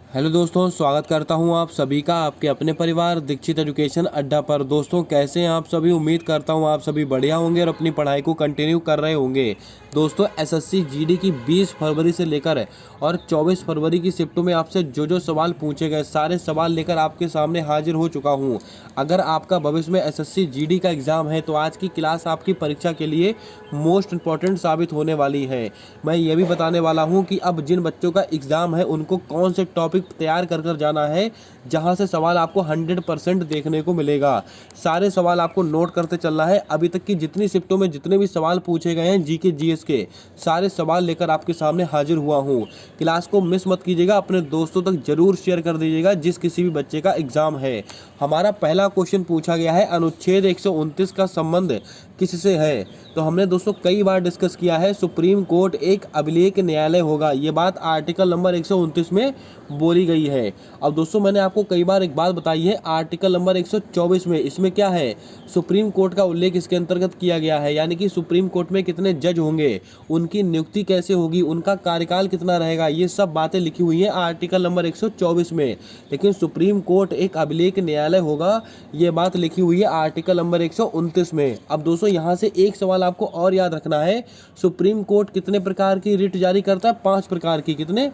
Hello दोस्तों, स्वागत करता हूं आप सभी का आपके अपने परिवार दीक्षित एजुकेशन अड्डा पर। दोस्तों कैसे हैं आप सभी। उम्मीद करता हूं आप सभी बढ़िया होंगे और अपनी पढ़ाई को कंटिन्यू कर रहे होंगे। दोस्तों एसएससी जीडी की 20 फरवरी से लेकर और 24 फरवरी की शिफ्टों में आपसे जो जो सवाल पूछे गए सारे सवाल लेकर आपके सामने हाजिर हो चुका हूं। अगर आपका भविष्य में एसएससी जीडी का एग्ज़ाम है तो आज की क्लास आपकी परीक्षा के लिए मोस्ट इम्पॉर्टेंट साबित होने वाली है। मैं ये भी बताने वाला हूँ कि अब जिन बच्चों का एग्ज़ाम है उनको कौन से टॉपिक तैयार कर जाना है जहां से सवाल आपको 100% देखने को मिलेगा। सारे सवाल आपको नोट करते चलना है। अभी तक की जितनी शिफ्टों में जितने भी सवाल पूछे गए हैं जीके जीएस के सारे सवाल लेकर आपके सामने हाजिर हुआ हूं। क्लास को मिस मत कीजिएगा, अपने दोस्तों तक जरूर शेयर कर दीजिएगा जिस किसी भी बच्चे का एग्जाम है। हमारा पहला क्वेश्चन पूछा गया है, अनुच्छेद 129 का संबंध किससे है। तो हमने दोस्तों कई बार डिस्कस किया है, सुप्रीम कोर्ट एक अभिलेख न्यायालय होगा। ये बात आर्टिकल नंबर 129 में बोली गई है। अब दोस्तों मैंने आपको कई बार एक बात बताई है, आर्टिकल नंबर 124 में इसमें क्या है, सुप्रीम कोर्ट का उल्लेख इसके अंतर्गत किया गया है। यानी कि सुप्रीम कोर्ट में कितने जज होंगे, उनकी नियुक्ति कैसे होगी, उनका कार्यकाल कितना रहेगा, ये सब बातें लिखी हुई हैं आर्टिकल नंबर 124 में। लेकिन सुप्रीम कोर्ट एक अभिलेख न्यायालय होगा, ये बात लिखी हुई है आर्टिकल नंबर 129 में। अब दोस्तों यहाँ से एक सवाल आपको और याद रखना है, सुप्रीम कोर्ट कितने प्रकार की रिट जारी करता है, 5 प्रकार की। कितने?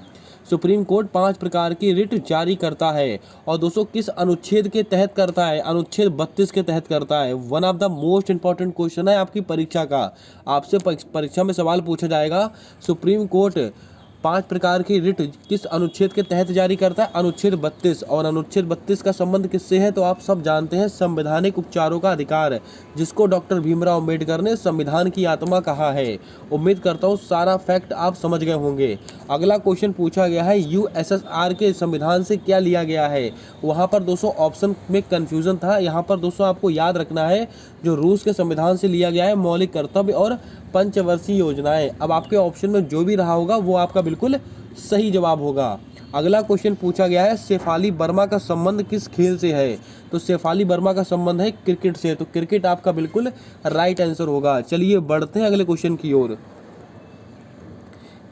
सुप्रीम कोर्ट 5 प्रकार की रिट जारी करता है। और दोस्तों किस अनुच्छेद के तहत करता है, अनुच्छेद 32 के तहत करता है। One of the most important question है आपकी परीक्षा का। आपसे परीक्षा में सवाल पूछा जाएगा, सुप्रीम कोर्ट 5 प्रकार की रिट किस अनुच्छेद के तहत जारी करता है, अनुच्छेद 32। और अनुच्छेद 32 का संबंध किससे है, तो आप सब जानते हैं, संवैधानिक उपचारों का अधिकार, जिसको डॉक्टर भीमराव अंबेडकर ने संविधान की आत्मा कहा है। उम्मीद करता हूँ सारा फैक्ट आप समझ गए होंगे। अगला क्वेश्चन पूछा गया है, यूएसएसआर के संविधान से क्या लिया गया है। वहाँ पर दोस्तों ऑप्शन में कन्फ्यूजन था। यहाँ पर दोस्तों आपको याद रखना है, जो रूस के संविधान से लिया गया है मौलिक कर्तव्य और पंचवर्षीय योजनाएं। अब आपके ऑप्शन में जो भी रहा होगा वो आपका बिल्कुल सही जवाब होगा। अगला क्वेश्चन पूछा गया है, शेफाली वर्मा का संबंध किस खेल से है। तो शेफाली वर्मा का संबंध है क्रिकेट से। तो क्रिकेट आपका बिल्कुल राइट आंसर होगा। चलिए बढ़ते हैं अगले क्वेश्चन की ओर।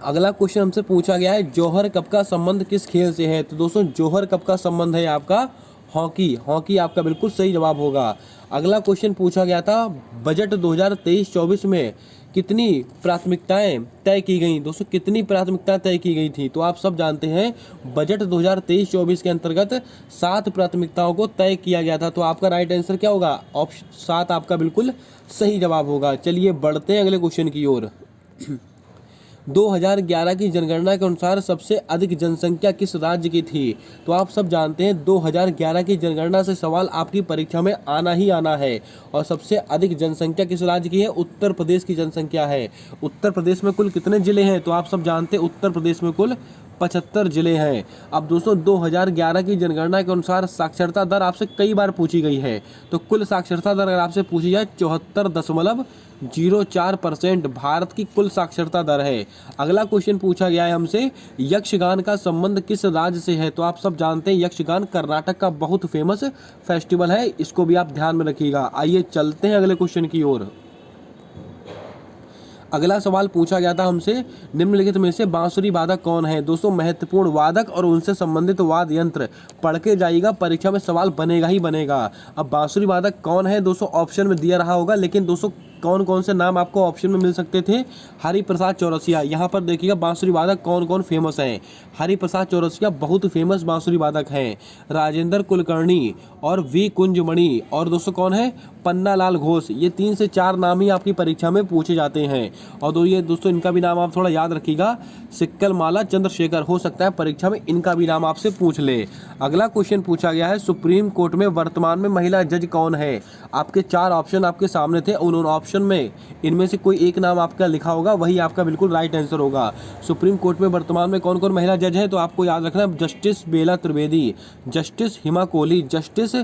अगला क्वेश्चन हमसे पूछा गया है, जौहर कप का संबंध किस खेल से है। तो दोस्तों जौहर कप का संबंध है आपका हॉकी। हॉकी आपका बिल्कुल सही जवाब होगा। अगला क्वेश्चन पूछा गया था, बजट 2023-24 में कितनी प्राथमिकताएं तय की गई। दोस्तों कितनी प्राथमिकताएं तय की गई थी, तो आप सब जानते हैं बजट 2023-24 के अंतर्गत 7 प्राथमिकताओं को तय किया गया था। तो आपका राइट आंसर क्या होगा, ऑप्शन 7 आपका बिल्कुल सही जवाब होगा। चलिए बढ़ते हैं अगले क्वेश्चन की ओर। 2011 की जनगणना के अनुसार सबसे अधिक जनसंख्या किस राज्य की थी। तो आप सब जानते हैं 2011 की जनगणना से सवाल आपकी परीक्षा में आना ही आना है। और सबसे अधिक जनसंख्या किस राज्य की है, उत्तर प्रदेश की जनसंख्या है। उत्तर प्रदेश में कुल कितने जिले हैं, तो आप सब जानते हैं उत्तर प्रदेश में कुल 75 जिले हैं। अब दोस्तों 2011 की जनगणना के अनुसार साक्षरता दर आपसे कई बार पूछी गई है। तो कुल साक्षरता दर अगर आपसे पूछी जाए 74.04% भारत की कुल साक्षरता दर है। अगला क्वेश्चन पूछा गया है हमसे, यक्षगान का संबंध किस राज्य से है। तो आप सब जानते हैं यक्षगान कर्नाटक का बहुत फेमस फेस्टिवल है, इसको भी आप ध्यान में रखिएगा। आइए चलते हैं अगले क्वेश्चन की ओर। अगला सवाल पूछा गया था हमसे, निम्नलिखित में से बांसुरी वादक कौन है। दोस्तों महत्वपूर्ण वादक और उनसे संबंधित वाद्य यंत्र पढ़ के जाइएगा, परीक्षा में सवाल बनेगा ही बनेगा। अब बांसुरी वादक कौन है, दोस्तों ऑप्शन में दिया रहा होगा, लेकिन दोस्तों कौन कौन से नाम आपको ऑप्शन में मिल सकते थे। हरिप्रसाद चौरसिया, यहाँ पर देखिएगा बांसुरी वादक कौन कौन फेमस हैं। हरिप्रसाद चौरसिया बहुत फेमस बांसुरी वादक हैं। राजेंद्र कुलकर्णी और वी कुंजमणि, और दोस्तों कौन है, पन्नालाल घोष। ये 3 से 4 नाम ही आपकी परीक्षा में पूछे जाते हैं। और ये दोस्तों इनका भी नाम आप थोड़ा याद रखिएगा, सिक्कलमाला चंद्रशेखर, हो सकता है परीक्षा में इनका भी नाम आपसे पूछ ले। अगला क्वेश्चन पूछा गया है, सुप्रीम कोर्ट में वर्तमान में महिला जज कौन है। आपके 4 ऑप्शन आपके सामने थे, उन ऑप्शन में इनमें से कोई एक नाम आपका लिखा होगा, वही आपका बिल्कुल राइट आंसर होगा। सुप्रीम कोर्ट में वर्तमान में कौन कौन महिला जज है, तो आपको याद रखना है, जस्टिस बेला त्रिवेदी, जस्टिस हिमा कोहली, जस्टिस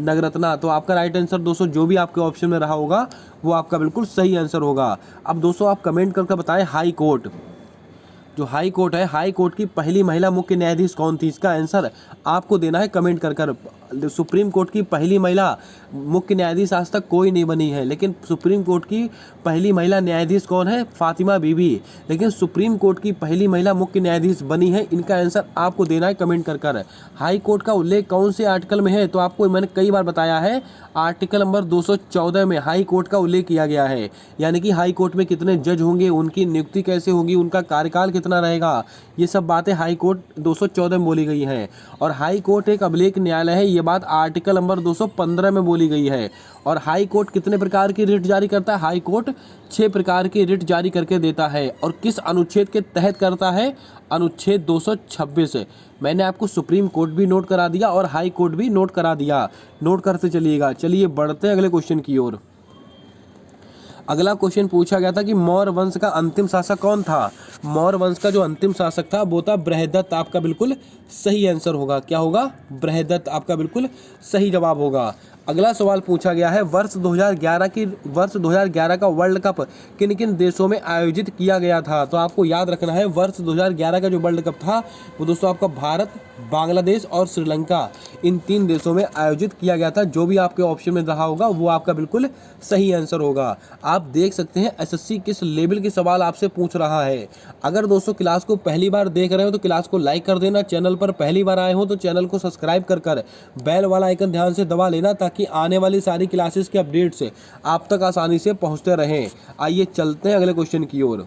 नगरत्ना। तो आपका राइट आंसर दोस्तों जो भी आपके ऑप्शन में रहा होगा वो आपका बिल्कुल सही आंसर होगा। अब दोस्तों आप कमेंट करके बताएं, हाई कोर्ट, जो हाई कोर्ट है, हाई कोर्ट की पहली महिला मुख्य न्यायाधीश कौन थी। इसका आंसर आपको देना है कमेंट कर कर। सुप्रीम कोर्ट की पहली महिला मुख्य न्यायाधीश आज तक कोई नहीं बनी है, लेकिन सुप्रीम कोर्ट की पहली महिला न्यायाधीश कौन है? फातिमा बीबी। लेकिन सुप्रीम कोर्ट की पहली महिला मुख्य न्यायाधीश बनी है, इनका आंसर आपको देना है कमेंट कर। हाई कोर्ट का उल्लेख कौन से आर्टिकल में है? तो आपको मैंने कई बार बताया है, आर्टिकल नंबर 214 में हाई कोर्ट का उल्लेख किया गया है। यानी कि हाई कोर्ट में कितने जज होंगे, उनकी नियुक्ति कैसे होगी, उनका कार्यकाल कितना रहेगा, ये सब बातें हाई कोर्ट 214 में बोली गई हैं। और हाई कोर्ट एक अभिलेख न्यायालय है, ये बात आर्टिकल नंबर 215 में बोली गई है। और हाई कोर्ट कितने प्रकार की रिट जारी करता है? हाई कोर्ट 6 प्रकार की रिट जारी करके देता है। और किस अनुच्छेद के तहत करता है? अनुच्छेद 226। मैंने आपको सुप्रीम कोर्ट भी नोट करा दिया और हाई कोर्ट भी नोट करा दिया, नोट करते चलिएगा। चलिए बढ़ते हैं अगले क्वेश्चन की ओर। अगला क्वेश्चन पूछा गया था कि मौर्य वंश का अंतिम शासक कौन था? मौर्य वंश का जो अंतिम शासक था वो था बृहदत्त। आपका बिल्कुल सही आंसर होगा। क्या होगा? बृहदत्त आपका बिल्कुल सही जवाब होगा। अगला सवाल पूछा गया है, वर्ष 2011 का वर्ल्ड कप किन किन देशों में आयोजित किया गया था? तो आपको याद रखना है, वर्ष 2011 का जो वर्ल्ड कप था वो दोस्तों आपका भारत, बांग्लादेश और श्रीलंका, इन 3 देशों में आयोजित किया गया था। जो भी आपके ऑप्शन में रहा होगा वो आपका बिल्कुल सही आंसर होगा। आप देख सकते हैं एसएससी किस लेवल के सवाल आपसे पूछ रहा है। अगर दोस्तों क्लास को पहली बार देख रहे हो तो क्लास को लाइक कर देना, चैनल पर पहली बार आए हो तो चैनल को सब्सक्राइब कर बेल वाला आइकन ध्यान से दबा लेना, ताकि आने वाली सारी क्लासेस के अपडेट्स आप तक आसानी से पहुंचते रहें। आइए चलते हैं अगले क्वेश्चन की ओर।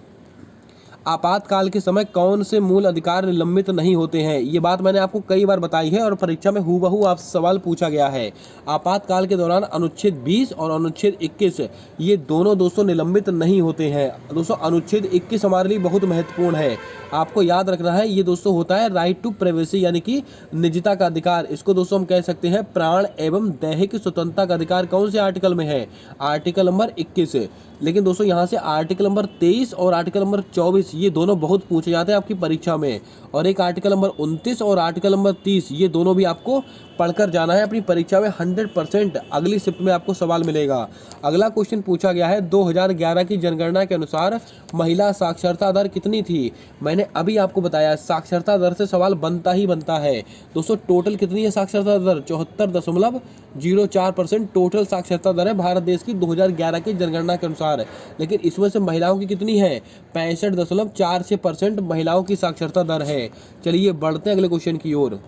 आपातकाल के समय कौन से मूल अधिकार निलंबित नहीं होते हैं? ये बात मैंने आपको कई बार बताई है और परीक्षा में हूबहू आपसे सवाल पूछा गया है। आपातकाल के दौरान अनुच्छेद 20 और अनुच्छेद 21 ये दोनों दोस्तों निलंबित नहीं होते हैं। दोस्तों अनुच्छेद 21 हमारे लिए बहुत महत्वपूर्ण है, आपको याद रखना है। ये दोस्तों होता है राइट टू प्राइवेसी, यानी कि निजता का अधिकार। इसको दोस्तों हम कह सकते हैं प्राण एवं दैहिक स्वतंत्रता का अधिकार। कौन से आर्टिकल में है? Article number 21। लेकिन दोस्तों यहाँ से आर्टिकल नंबर 23 और आर्टिकल नंबर 24 ये दोनों बहुत पूछे जाते हैं आपकी परीक्षा में। और एक आर्टिकल नंबर 29 और आर्टिकल नंबर 30 ये दोनों भी आपको पढ़कर जाना है अपनी परीक्षा में। 100% अगली शिफ्ट में आपको सवाल मिलेगा। अगला क्वेश्चन पूछा गया है, 2011 की जनगणना के अनुसार महिला साक्षरता दर कितनी थी? मैंने अभी आपको बताया साक्षरता दर से सवाल बनता ही बनता है। दोस्तों टोटल कितनी है साक्षरता दर? 74.04% टोटल साक्षरता दर है भारत देश की 2011 की जनगणना के अनुसार। लेकिन इसमें से महिलाओं की कितनी है? 65.46% महिलाओं की साक्षरता दर है। चलिए बढ़ते हैं अगले क्वेश्चन की ओर।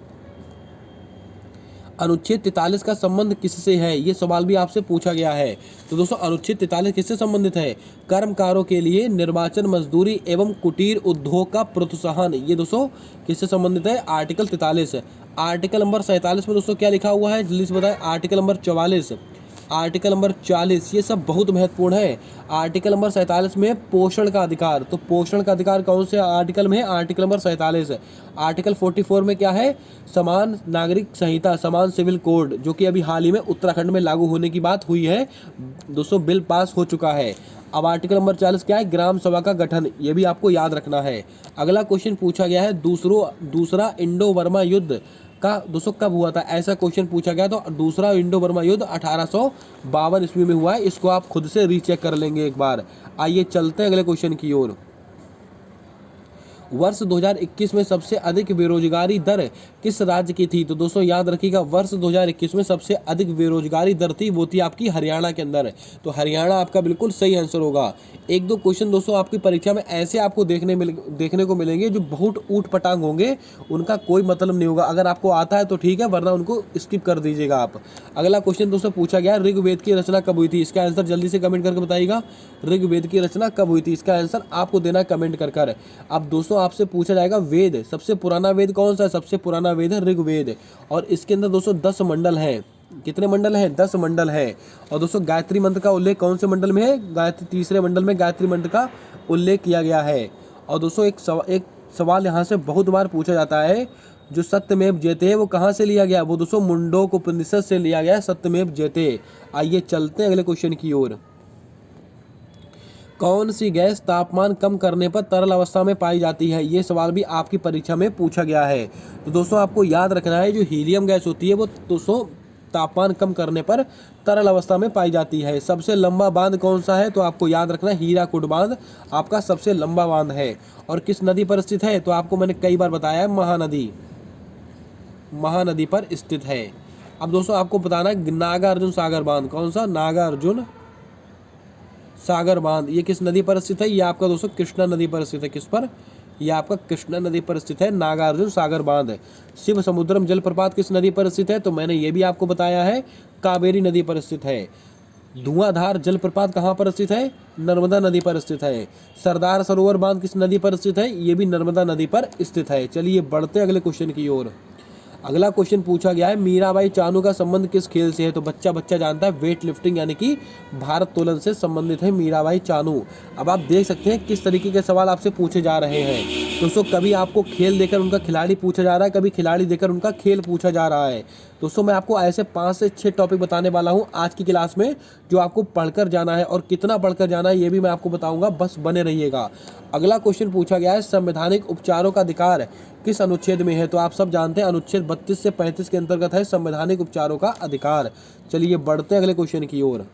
अनुच्छेद 43 का संबंध किससे है? ये सवाल भी आपसे पूछा गया है। तो दोस्तों अनुच्छेद 43 किससे संबंधित है? कर्मकारों के लिए निर्वाचन मजदूरी एवं कुटीर उद्योग का प्रोत्साहन। ये दोस्तों किससे संबंधित है? आर्टिकल 43। आर्टिकल नंबर 47 में दोस्तों क्या लिखा हुआ है जल्दी से बताएं? आर्टिकल नंबर 44, आर्टिकल नंबर 40 ये सब बहुत महत्वपूर्ण है। आर्टिकल नंबर 47 में पोषण का अधिकार, तो पोषण का अधिकार कौन से आर्टिकल में है? Article number 47। आर्टिकल 44 में क्या है? समान नागरिक संहिता, समान सिविल कोड, जो कि अभी हाल ही में उत्तराखंड में लागू होने की बात हुई है। दोस्तों बिल पास हो चुका है। अब आर्टिकल नंबर 40 क्या है? ग्राम सभा का गठन, ये भी आपको याद रखना है। अगला क्वेश्चन पूछा गया है, दूसरा इंडो बर्मा युद्ध का दोस्तों कब हुआ था? ऐसा क्वेश्चन पूछा गया। तो दूसरा इंडो बर्मा युद्ध 1852 ईस्वी में हुआ है। इसको आप खुद से रीचेक कर लेंगे एक बार। आइए चलते हैं अगले क्वेश्चन की ओर। वर्ष 2021 में सबसे अधिक बेरोजगारी दर किस राज्य की थी? तो दोस्तों याद रखिएगा, वर्ष 2021 में सबसे अधिक बेरोजगारी दर थी वो थी आपकी हरियाणा के अंदर। तो हरियाणा आपका बिल्कुल सही आंसर होगा। एक दो क्वेश्चन दोस्तों आपकी परीक्षा में ऐसे आपको देखने को मिलेंगे जो बहुत ऊट पटांग होंगे, उनका कोई मतलब नहीं होगा। अगर आपको आता है तो ठीक है, वरना उनको स्किप कर दीजिएगा आप। अगला क्वेश्चन दोस्तों पूछा गया, ऋग्वेद की रचना कब हुई थी? इसका आंसर जल्दी से कमेंट करके बताइएगा। ऋग्वेद की रचना कब हुई थी? इसका आंसर आपको देना कमेंट कर। अब दोस्तों आपसे पूछा जाएगा वेद, सबसे पुराना वेद कौन सा है? सबसे पुराना वेद है ऋग्वेद। और इसके अंदर दोस्तों 10 मंडल हैं। कितने मंडल हैं? 10 मंडल है। और दोस्तों गायत्री मंत्र का उल्लेख कौन से मंडल में है? गायत्री तीसरे मंडल में गायत्री मंत्र का उल्लेख किया गया है। और दोस्तों एक सवाल यहाँ से बहुत बार पूछा जाता है, जो सत्यमेव जयते है वो कहाँ से लिया गया? वो दोस्तों मुंडोक उपनिषद से लिया गया, सत्यमेव जयते। आइए चलते हैं अगले क्वेश्चन की ओर। कौन सी गैस तापमान कम करने पर तरल अवस्था में पाई जाती है? ये सवाल भी आपकी परीक्षा में पूछा गया है। तो दोस्तों आपको याद रखना है, जो हीलियम गैस होती है वो दोस्तों तापमान कम करने पर तरल अवस्था में पाई जाती है। सबसे लंबा बांध कौन सा है? तो आपको याद रखना है हीराकुड बांध आपका सबसे लंबा बांध है। और किस नदी पर स्थित है? तो आपको मैंने कई बार बताया है, महानदी पर स्थित है। अब दोस्तों आपको बताना है नागार्जुन सागर बांध, कौन सा? नागार्जुन सागर बांध, ये किस नदी पर स्थित है? ये आपका दोस्तों कृष्णा नदी पर स्थित है। किस पर? ये आपका कृष्णा नदी पर स्थित है नागार्जुन सागर बांध। शिव समुद्रम जलप्रपात किस नदी पर स्थित है? तो मैंने ये भी आपको बताया है, कावेरी नदी पर स्थित है। धुआंधार जलप्रपात कहाँ पर स्थित है? नर्मदा नदी पर स्थित है। सरदार सरोवर बांध किस नदी पर स्थित है? ये भी नर्मदा नदी पर स्थित है। चलिए बढ़ते अगले क्वेश्चन की ओर। अगला क्वेश्चन पूछा गया है, मीराबाई चानू का संबंध किस खेल से है? तो बच्चा बच्चा जानता है, वेट लिफ्टिंग यानी कि भारोत्तोलन से संबंधित है मीराबाई चानू। अब आप देख सकते हैं किस तरीके के सवाल आपसे पूछे जा रहे हैं। दोस्तों कभी आपको खेल देकर उनका खिलाड़ी पूछा जा रहा है, कभी खिलाड़ी देकर उनका खेल पूछा जा रहा है। दोस्तों मैं आपको ऐसे 5 से 6 टॉपिक बताने वाला हूं आज की क्लास में, जो आपको पढ़कर जाना है, और कितना पढ़कर जाना है ये भी मैं आपको बताऊंगा, बस बने रहिएगा। अगला क्वेश्चन पूछा गया है, संवैधानिक उपचारों का अधिकार किस अनुच्छेद में है? तो आप सब जानते हैं अनुच्छेद 32 से 35 के अंतर्गत है संवैधानिक उपचारों का अधिकार। चलिए बढ़ते अगले क्वेश्चन की ओर।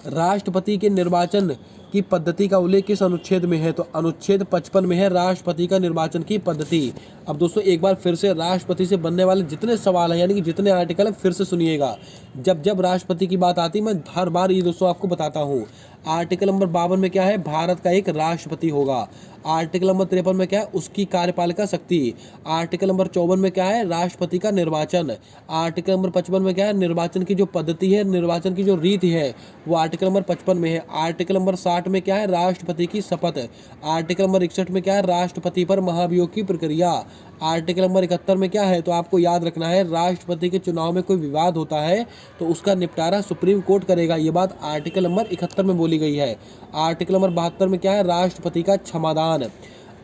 राष्ट्रपति के निर्वाचन की पद्धति का उल्लेख किस अनुच्छेद में है? तो अनुच्छेद 55 में है राष्ट्रपति का निर्वाचन की पद्धति। अब दोस्तों एक बार फिर से राष्ट्रपति से बनने वाले जितने सवाल हैं, यानी कि जितने आर्टिकल हैं, फिर से सुनिएगा। जब जब राष्ट्रपति की बात आती है मैं हर बार ये दोस्तों आपको बताता हूँ। आर्टिकल नंबर 52 में क्या है? भारत का एक राष्ट्रपति होगा। आर्टिकल नंबर 53 में क्या है? उसकी कार्यपालिका शक्ति। आर्टिकल नंबर 54 में क्या है? राष्ट्रपति का निर्वाचन। आर्टिकल नंबर 55 में क्या है? निर्वाचन की जो पद्धति है, निर्वाचन की जो रीति है, वो आर्टिकल नंबर 55 में है। आर्टिकल नंबर 60 में क्या है? राष्ट्रपति की शपथ। आर्टिकल नंबर 61 में क्या है? राष्ट्रपति पर महाभियोग की प्रक्रिया। आर्टिकल नंबर 71 में क्या है? तो आपको याद रखना है, राष्ट्रपति के चुनाव में कोई विवाद होता है तो उसका निपटारा सुप्रीम कोर्ट करेगा। ये बात आर्टिकल नंबर 71 में बोली गई है। आर्टिकल नंबर 72 में क्या है? राष्ट्रपति का क्षमादान।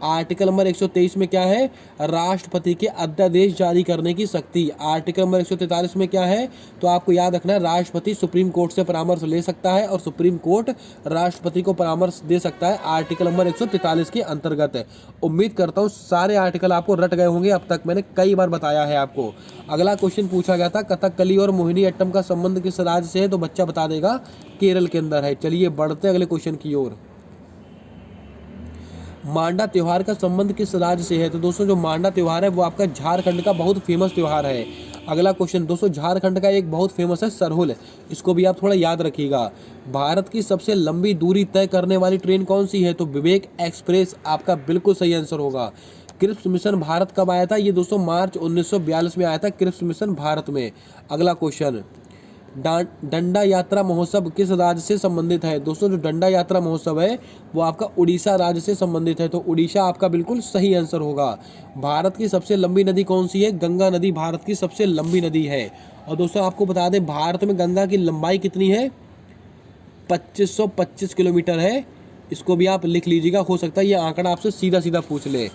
आर्टिकल नंबर 123 में क्या है? राष्ट्रपति के अध्यादेश जारी करने की शक्ति। आर्टिकल नंबर 143 में क्या है? तो आपको याद रखना है, राष्ट्रपति सुप्रीम कोर्ट से परामर्श ले सकता है और सुप्रीम कोर्ट राष्ट्रपति को परामर्श दे सकता है, आर्टिकल नंबर 143 के अंतर्गत। उम्मीद करता हूँ सारे आर्टिकल आपको रट गए होंगे, अब तक मैंने कई बार बताया है आपको। अगला क्वेश्चन पूछा गया था, कथकली और मोहिनी अट्टम का संबंध किस राज्य से है? तो बच्चा बता देगा, केरल के अंदर है। चलिए बढ़ते अगले क्वेश्चन की ओर। मांडा त्योहार का संबंध किस राज्य से है? तो दोस्तों जो मांडा त्योहार है वो आपका झारखंड का बहुत फेमस त्योहार है। अगला क्वेश्चन दोस्तों, झारखंड का एक बहुत फेमस है सरहुल, इसको भी आप थोड़ा याद रखिएगा। भारत की सबसे लंबी दूरी तय करने वाली ट्रेन कौन सी है? तो विवेक एक्सप्रेस आपका बिल्कुल सही आंसर होगा। क्रिप्स मिशन भारत कब आया था? ये दोस्तों मार्च 1942 में आया था क्रिप्स मिशन भारत में। अगला क्वेश्चन, डंडा यात्रा महोत्सव किस राज्य से संबंधित है? दोस्तों जो डंडा यात्रा महोत्सव है वो आपका उड़ीसा राज्य से संबंधित है, तो उड़ीसा आपका बिल्कुल सही आंसर होगा। भारत की सबसे लंबी नदी कौन सी है? गंगा नदी भारत की सबसे लंबी नदी है। और दोस्तों आपको बता दें, भारत में गंगा की लंबाई कितनी है? 2525 किलोमीटर है। इसको भी आप लिख लीजिएगा, हो सकता है ये आंकड़ा आपसे सीधा सीधा पूछ ले।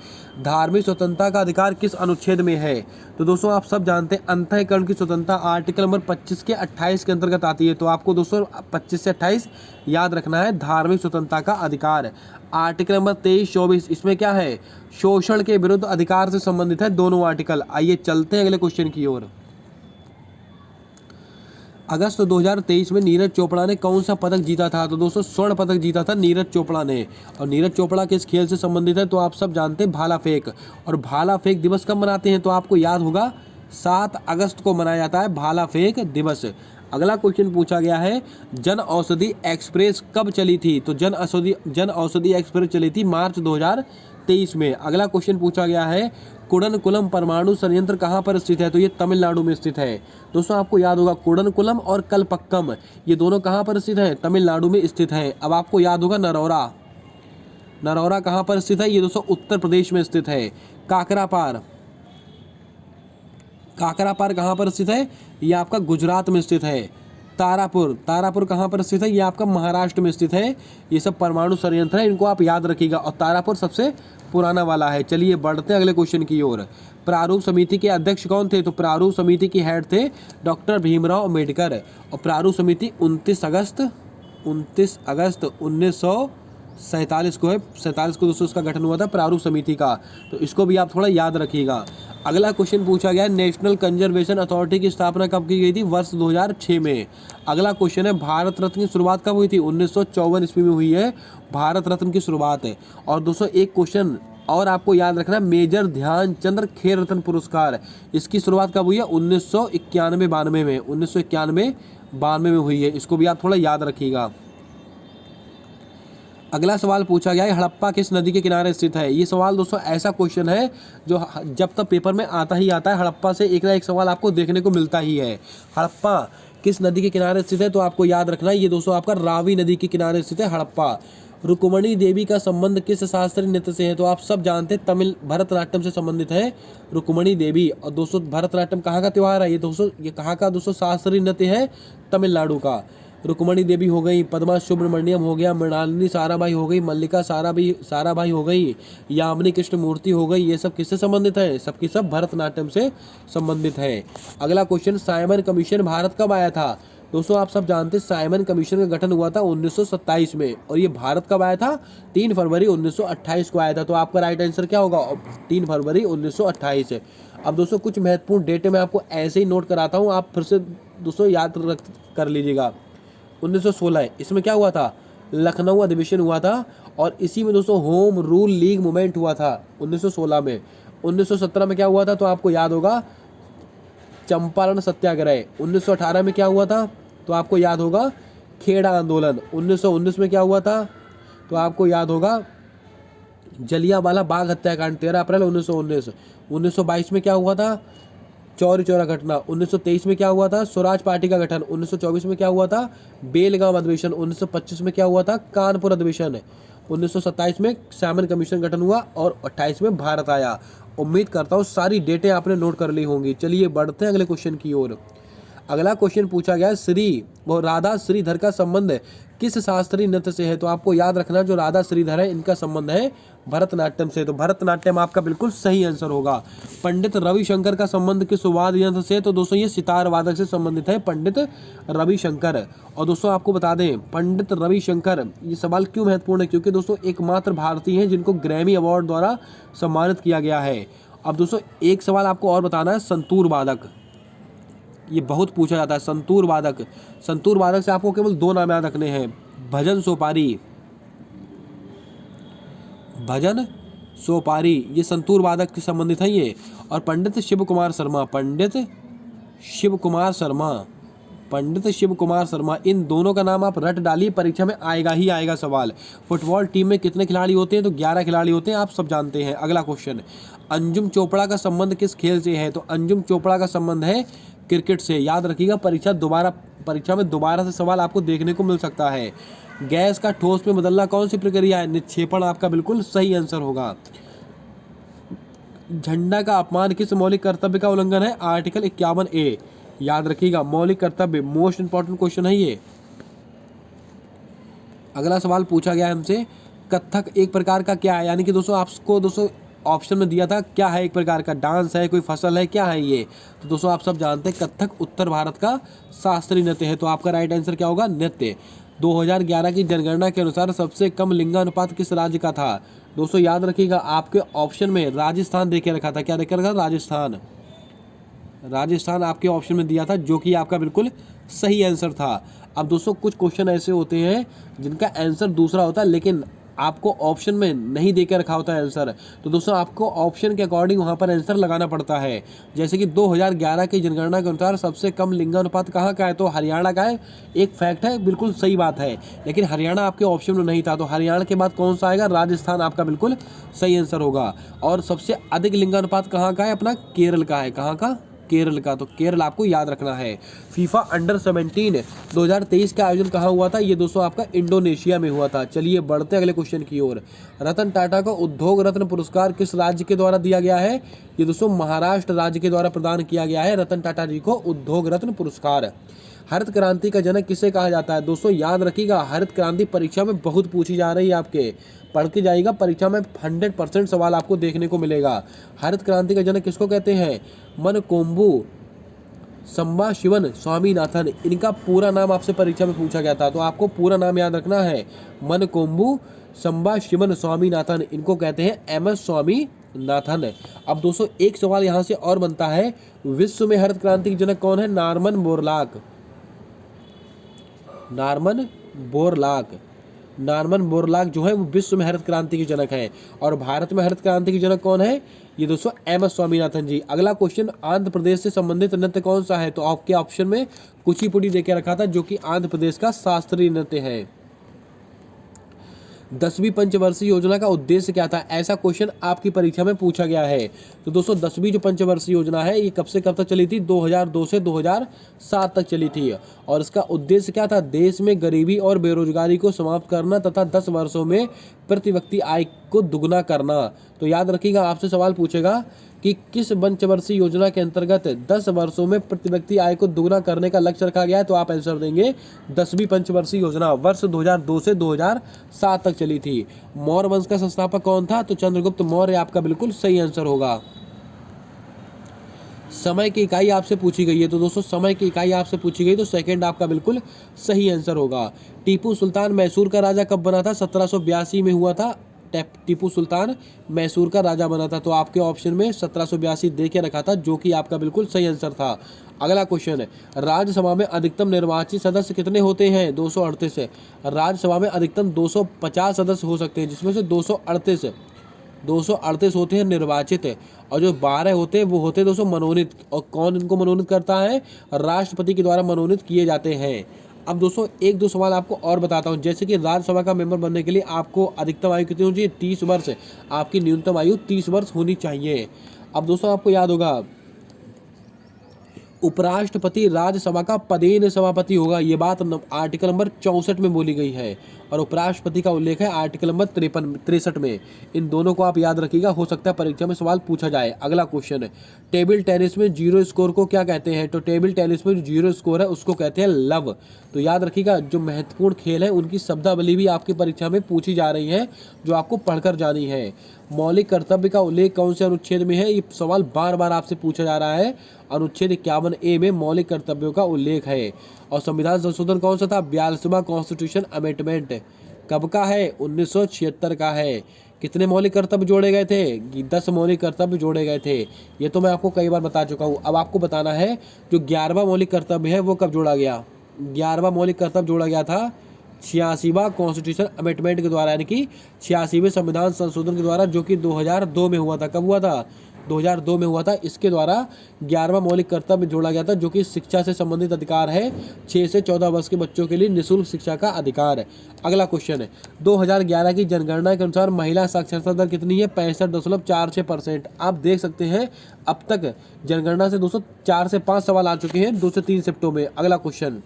धार्मिक स्वतंत्रता का अधिकार किस अनुच्छेद में है? तो दोस्तों आप सब जानते हैं अंतःकरण की स्वतंत्रता आर्टिकल नंबर 25 के 28 के अंतर्गत आती है। तो आपको दोस्तों 25 से 28 याद रखना है, धार्मिक स्वतंत्रता का अधिकार। आर्टिकल नंबर 23, 24 इसमें क्या है? शोषण के विरुद्ध अधिकार से संबंधित है दोनों आर्टिकल। आइए चलते हैं अगले क्वेश्चन की ओर। अगस्त 2023 में नीरज चोपड़ा ने कौन सा पदक जीता था? तो दोस्तों स्वर्ण पदक जीता था नीरज चोपड़ा ने। और नीरज चोपड़ा किस खेल से संबंधित है? तो आप सब जानते हैं भाला फेंक। और भाला फेंक दिवस कब मनाते हैं? तो आपको याद होगा 7 अगस्त को मनाया जाता है भाला फेंक दिवस। अगला क्वेश्चन पूछा गया है, जन औषधि एक्सप्रेस कब चली थी? तो जन औषधि एक्सप्रेस चली थी मार्च 2023 में। अगला क्वेश्चन पूछा गया है, कुडनकुलम परमाणु संयंत्र कहाँ पर स्थित है? तो ये तमिलनाडु में स्थित है। दोस्तों आपको याद होगा कुडनकुलम और कलपक्कम ये दोनों कहाँ पर स्थित है? तमिलनाडु में स्थित है। अब आपको याद होगा नरौरा कहाँ पर स्थित है? ये दोस्तों उत्तर प्रदेश में स्थित है। काकरापार कहाँ पर स्थित है? ये आपका गुजरात में स्थित है। तारापुर कहाँ पर स्थित है? ये आपका महाराष्ट्र में स्थित है। ये सब परमाणु संयंत्र है, इनको आप याद रखिएगा। और तारापुर सबसे पुराना वाला है। चलिए बढ़ते हैं अगले क्वेश्चन की ओर। प्रारूप समिति के अध्यक्ष कौन थे? तो प्रारूप समिति की हेड थे डॉक्टर भीमराव अम्बेडकर। और प्रारूप समिति 29 अगस्त 1947 को है। 47 को दोस्तों उसका गठन हुआ था प्रारूप समिति का, तो इसको भी आप थोड़ा याद रखिएगा। अगला क्वेश्चन पूछा गया, नेशनल कंजर्वेशन अथॉरिटी की स्थापना कब की गई थी? वर्ष 2006 में। अगला क्वेश्चन है, भारत रत्न की शुरुआत कब हुई थी? 1954 ईस्वी में हुई है भारत रत्न की शुरुआत है। और दोस्तों एक क्वेश्चन और आपको याद रखना मेजर ध्यानचंद खेल रत्न पुरस्कार, इसकी शुरुआत कब हुई है? 1991-92 में, 1991-92 में हुई है। इसको भी आप थोड़ा याद रखिएगा। अगला सवाल पूछा गया है, हड़प्पा किस नदी के किनारे स्थित है? ये सवाल दोस्तों ऐसा क्वेश्चन है जो जब तक पेपर में आता ही आता है, हड़प्पा से एक ना एक सवाल आपको देखने को मिलता ही है। हड़प्पा किस नदी के किनारे स्थित है? तो आपको याद रखना है, ये दोस्तों आपका रावी नदी के किनारे स्थित है हड़प्पा। रुक्मणी देवी का संबंध किस शास्त्रीय नृत्य से है? तो आप सब जानते हैं तमिल भरतनाट्यम से संबंधित है रुक्मणी देवी। और दोस्तों भरतनाट्यम कहाँ का त्यौहार है? ये कहाँ का दोस्तों शास्त्रीय नृत्य है? तमिलनाडु का। रुक्मणी देवी हो गई, पद्मा सुब्रमण्यम हो गया, मृणालिनी साराभाई हो गई, मल्लिका साराभाई हो गई, यामिनी कृष्णमूर्ति हो गई, ये सब किससे संबंधित है? सबकी सब भरतनाट्यम से संबंधित है। अगला क्वेश्चन, साइमन कमीशन भारत कब आया था? दोस्तों आप सब जानते हैं साइमन कमीशन का गठन हुआ था 1927 में, और ये भारत कब आया था? 3 फरवरी 1928 को आया था। तो आपका राइट आंसर क्या होगा? 3 फरवरी 1928 है। अब दोस्तों कुछ महत्वपूर्ण डेटे मैं आपको ऐसे ही नोट कराता हूँ, आप फिर से दोस्तों याद कर लीजिएगा। 1916 इसमें क्या हुआ था? लखनऊ अधिवेशन हुआ था, और इसी में दोस्तों होम रूल लीग मूवमेंट हुआ था 1916 में। 1917 में क्या हुआ था? तो आपको याद होगा चंपारण सत्याग्रह। 1918 में क्या हुआ था? तो आपको याद होगा खेड़ा आंदोलन। 1919 में क्या हुआ था? तो आपको याद होगा जलियांवाला बाग हत्याकांड 13 अप्रैल 1919। 1922 में क्या हुआ था? चौरी चौरा घटना। 1923 में क्या हुआ था? स्वराज पार्टी का गठन। 1924 में क्या हुआ था? बेलगांव अधिवेशन। 1925 में क्या हुआ था? कानपुर अधिवेशन। 1927 में साइमन कमीशन गठन हुआ, और 28 में भारत आया। उम्मीद करता हूँ सारी डेटें आपने नोट कर ली होंगी। चलिए बढ़ते हैं अगले क्वेश्चन की ओर। अगला क्वेश्चन पूछा गया, श्री व राधा श्रीधर का संबंध किस शास्त्रीय नृत्य से है? तो आपको याद रखना जो राधा श्रीधर है इनका संबंध है भरतनाट्यम से। तो भरतनाट्यम आपका बिल्कुल सही आंसर होगा। पंडित रविशंकर का संबंध किस वाद्य यंत्र से? तो दोस्तों ये सितार वादक से संबंधित है, पंडित रविशंकर। और दोस्तों आपको बता दें पंडित रविशंकर, ये सवाल क्यों महत्वपूर्ण है? क्योंकि दोस्तों एकमात्र भारतीय हैं जिनको ग्रैमी अवार्ड द्वारा सम्मानित किया गया है। अब दोस्तों एक सवाल आपको और बताना है, संतूर वादक, ये बहुत पूछा जाता है। संतूर वादक, संतूर वादक से आपको केवल 2 नाम याद रखने हैं, भजन सोपारी, भजन सोपारी, ये संतूर वादक से संबंधित है ये। और पंडित शिव कुमार शर्मा, पंडित शिव कुमार शर्मा, पंडित शिव कुमार शर्मा, इन दोनों का नाम आप रट डालिए, परीक्षा में आएगा ही आएगा सवाल। फुटबॉल टीम में कितने खिलाड़ी होते हैं? तो 11 खिलाड़ी होते हैं, आप सब जानते हैं। अगला क्वेश्चन, अंजुम चोपड़ा का संबंध किस खेल से है? तो अंजुम चोपड़ा का संबंध है क्रिकेट से। याद रखिएगा परीक्षा में दोबारा से सवाल आपको देखने को मिल सकता है। गैस का ठोस में बदलना कौन सी प्रक्रिया है? निक्षेपण आपका बिल्कुल सही आंसर होगा। झंडा का अपमान किस मौलिक कर्तव्य का उल्लंघन है? Article 51A। याद रखिएगा मौलिक कर्तव्य, मोस्ट इंपॉर्टेंट क्वेश्चन है ये। अगला सवाल पूछा गया हमसे, कथक एक प्रकार का क्या है? यानी कि दोस्तों आपको दोस्तों ऑप्शन में दिया था क्या है, एक प्रकार का डांस है, कोई फसल है, क्या है ये? तो दोस्तों आप सब जानते हैं कथक उत्तर भारत का शास्त्रीय नृत्य है। तो आपका राइट आंसर क्या होगा? नृत्य। 2011 की जनगणना के अनुसार सबसे कम लिंगानुपात किस राज्य का था? दोस्तों याद रखिएगा आपके ऑप्शन में राजस्थान देके रखा था। क्या देकर रखा? राजस्थान। राजस्थान आपके ऑप्शन में दिया था, जो कि आपका बिल्कुल सही आंसर था। अब दोस्तों कुछ क्वेश्चन ऐसे होते हैं जिनका आंसर दूसरा होता है, लेकिन आपको ऑप्शन में नहीं देकर रखा होता है आंसर। तो दोस्तों आपको ऑप्शन के अकॉर्डिंग वहाँ पर आंसर लगाना पड़ता है। जैसे कि 2011 की जनगणना के अनुसार सबसे कम लिंगानुपात कहाँ का है? तो हरियाणा का है। एक फैक्ट है, बिल्कुल सही बात है, लेकिन हरियाणा आपके ऑप्शन में नहीं था। तो हरियाणा के बाद कौन सा आएगा? राजस्थान आपका बिल्कुल सही आंसर होगा। और सबसे अधिक लिंगानुपात कहाँ का है? अपना केरल का है। कहाँ का? केरल का। तो केरल आपको याद रखना है। फीफा अंडर 17 2023 का आयोजन कहाँ हुआ था? ये दोस्तों आपका इंडोनेशिया में हुआ था। चलिए बढ़ते अगले क्वेश्चन की ओर। रतन टाटा को उद्योग रत्न पुरस्कार किस राज्य के द्वारा दिया गया है? ये दोस्तों महाराष्ट्र राज्य के द्वारा प्रदान किया गया है रतन टाटा जी को उद्योग रत्न पुरस्कार। हरित क्रांति का जनक किसे कहा जाता है? दोस्तों याद रखिएगा हरित क्रांति परीक्षा में बहुत पूछी जा रही है, आपके पढ़ के जाइएगा, परीक्षा में 100% सवाल आपको देखने को मिलेगा। हरित क्रांति का जनक किसको कहते हैं? मनकोम्बु संबाशिवन स्वामीनाथन, इनका पूरा नाम आपसे परीक्षा में पूछा गया था, तो आपको पूरा नाम याद रखना है। मनकोम्बु संबाशिवन स्वामीनाथन, इनको कहते हैं MS स्वामीनाथन। अब दोस्तों एक सवाल यहाँ से और बनता है, विश्व में हरित क्रांति के जनक कौन है? Norman Borlaug. Norman Borlaug. Norman Borlaug जो है वो विश्व में हरित क्रांति के जनक हैं। और भारत में हरित क्रांति के जनक कौन है? ये दोस्तों एमएस स्वामीनाथन जी। अगला क्वेश्चन, आंध्र प्रदेश से संबंधित नृत्य कौन सा है? तो आपके ऑप्शन में कुचिपुड़ी देके रखा था, जो कि आंध्र प्रदेश का शास्त्रीय नृत्य है। 10वीं पंचवर्षीय योजना का उद्देश्य क्या था? ऐसा क्वेश्चन आपकी परीक्षा में पूछा गया है। तो दोस्तों 10वीं जो पंचवर्षीय योजना है ये कब से कब तक चली थी? 2002 से 2007 तक चली थी। और इसका उद्देश्य क्या था? देश में गरीबी और बेरोजगारी को समाप्त करना तथा 10 वर्षों में प्रति व्यक्ति आय को दुगना करना। तो याद रखिएगा, आपसे सवाल पूछेगा कि किस पंचवर्षीय योजना के अंतर्गत 10 वर्षों में प्रति व्यक्ति आय को दुगना करने का लक्ष्य रखा गया है? तो आप आंसर देंगे 10वीं पंचवर्षीय योजना, वर्ष 2002 से 2007 तक चली थी। मौर्य वंश का संस्थापक कौन था? तो चंद्रगुप्त मौर्य आपका बिल्कुल सही आंसर होगा। समय की इकाई आपसे पूछी गई है, तो दोस्तों समय की इकाई आपसे पूछी गई तो सेकंड आपका बिल्कुल सही आंसर होगा। टीपू सुल्तान मैसूर का राजा कब बना था? 1782 में हुआ था। टीपू सुल्तान मैसूर का राजा बना था। तो आपके ऑप्शन में 1782 दे के रखा था, जो कि आपका बिल्कुल सही आंसर था। अगला क्वेश्चन है, राज्यसभा में अधिकतम निर्वाचित सदस्य कितने होते हैं? 238 है। राज्यसभा में अधिकतम 250 सदस्य हो सकते हैं, जिसमें से 238 होते हैं निर्वाचित, और जो 12 होते हैं वो होते हैं दोस्तों मनोनीत। और कौन इनको मनोनीत करता है? राष्ट्रपति के द्वारा मनोनीत किए जाते हैं। अब दोस्तों एक दो सवाल आपको और बताता हूं, जैसे कि राज्यसभा का मेंबर बनने के लिए आपको अधिकतम आयु कितनी होनी चाहिए? 30 वर्ष। आपकी न्यूनतम आयु 30 वर्ष होनी चाहिए। अब दोस्तों आपको याद होगा, उपराष्ट्रपति राज्यसभा का पदेन सभापति होगा। ये बात आर्टिकल नंबर 64 में बोली गई है, और उपराष्ट्रपति का उल्लेख है आर्टिकल नंबर 63 में। इन दोनों को आप याद रखिएगा, हो सकता है परीक्षा में सवाल पूछा जाए। अगला क्वेश्चन है, टेबल टेनिस में जीरो स्कोर को क्या कहते हैं? तो टेबल टेनिस में जो जीरो स्कोर है उसको कहते हैं लव। तो याद रखिएगा, जो महत्वपूर्ण खेल है उनकी शब्दावली भी आपकी परीक्षा में पूछी जा रही है, जो आपको पढ़कर जानी है। मौलिक कर्तव्य का उल्लेख कौन से अनुच्छेद में है? ये सवाल बार बार आपसे पूछा जा रहा है। अनुच्छेद 51A में मौलिक कर्तव्यों का उल्लेख है। और संविधान संशोधन कौन सा था? 42वां कॉन्स्टिट्यूशन अमेंडमेंट कब का है? 1976 का है। कितने मौलिक कर्तव्य जोड़े गए थे? 10 मौलिक कर्तव्य जोड़े गए थे। ये तो मैं आपको कई बार बता चुका हूँ। अब आपको बताना है जो 11वां मौलिक कर्तव्य है वो कब जोड़ा गया? 11वां मौलिक कर्तव्य जोड़ा गया था 86वां कॉन्स्टिट्यूशन अमेंडमेंट के द्वारा, यानी कि 86वें संविधान संशोधन के द्वारा, जो कि 2002 में हुआ था। कब हुआ था? 2002 में हुआ था। इसके द्वारा 11वां मौलिक कर्तव्य जोड़ा गया था, जो कि शिक्षा से संबंधित अधिकार है। 6 से 14 वर्ष के बच्चों के लिए निःशुल्क शिक्षा का अधिकार है। अगला क्वेश्चन है, 2011 की जनगणना के अनुसार महिला साक्षरता दर कितनी है? 65.46%। आप देख सकते हैं अब तक जनगणना से दोस्तों 4 से 5 सवाल आ चुके हैं 2 से 3 शिफ्टों में। अगला क्वेश्चन,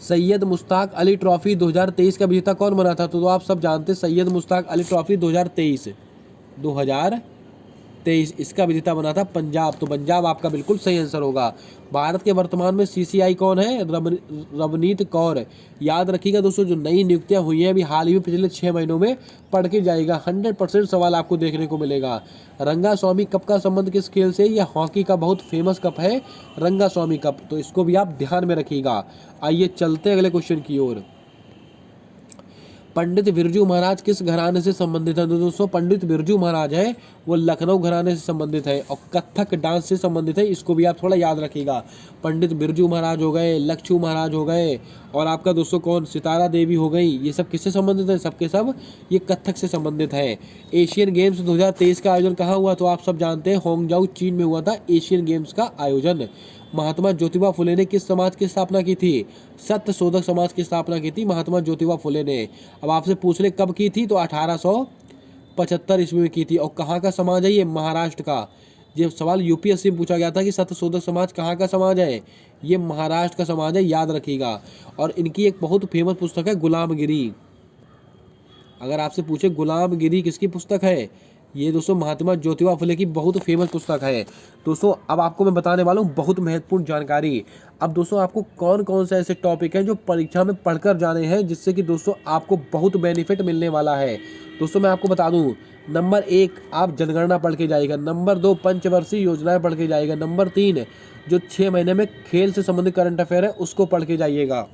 सैयद मुश्ताक अली ट्रॉफी 2023 का विजेता कौन बना था? तो आप सब जानते हैं सैयद मुश्ताक अली ट्रॉफी 2023 इसका विजेता बना था पंजाब। तो पंजाब आपका बिल्कुल सही आंसर होगा। भारत के वर्तमान में CCI कौन है? रवनीत कौर। याद रखिएगा दोस्तों, जो नई नियुक्तियां हुई हैं अभी हाल ही में पिछले 6 महीनों में, पढ़ के जाएगा, 100% सवाल आपको देखने को मिलेगा। रंगास्वामी कप का संबंध किस खेल से? यह हॉकी का बहुत फेमस कप है रंगास्वामी कप। तो इसको भी आप ध्यान में रखिएगा। आइए चलते हैं अगले क्वेश्चन की ओर। पंडित बिरजू महाराज किस घराने से संबंधित है? तो दोस्तों पंडित बिरजू महाराज है वो लखनऊ घराने से संबंधित है, और कथक डांस से संबंधित है। इसको भी आप थोड़ा याद रखिएगा। पंडित बिरजू महाराज हो गए, लक्षू महाराज हो गए, और आपका दोस्तों कौन, सितारा देवी हो गई। ये सब किससे संबंधित है? सबके सब ये कथक से संबंधित है। एशियन गेम्स 2023 का आयोजन कहाँ हुआ? तो आप सब जानते हैं होंगजाऊ चीन में हुआ था एशियन गेम्स का आयोजन। महात्मा ज्योतिबा फुले ने किस समाज की स्थापना की थी? सत्य शोधक समाज की स्थापना की थी महात्मा ज्योतिबा फुले ने। अब आपसे पूछ ले कब की थी? तो 1875 ईस्वी में की थी। और कहाँ का समाज है ये? महाराष्ट्र का। ये सवाल UPSC में पूछा गया था कि सत्य शोधक समाज कहाँ का समाज है? ये महाराष्ट्र का समाज है, याद रखिएगा। और इनकी एक बहुत फेमस पुस्तक है गुलामगिरी। अगर आपसे पूछे गुलामगिरी किसकी पुस्तक है? ये दोस्तों महात्मा ज्योतिबा फुले की बहुत फेमस पुस्तक है। दोस्तों अब आपको मैं बताने वाला हूँ बहुत महत्वपूर्ण जानकारी। अब दोस्तों आपको कौन कौन से ऐसे टॉपिक हैं जो परीक्षा में पढ़कर जाने हैं, जिससे कि दोस्तों आपको बहुत बेनिफिट मिलने वाला है। दोस्तों मैं आपको बता दूं, नंबर 1 आप जनगणना पढ़ के जाइएगा, नंबर 2 पंचवर्षीय योजनाएं पढ़ के जाइएगा, नंबर 3 जो 6 महीने में खेल से संबंधित करंट अफेयर है उसको पढ़ के जाइएगा।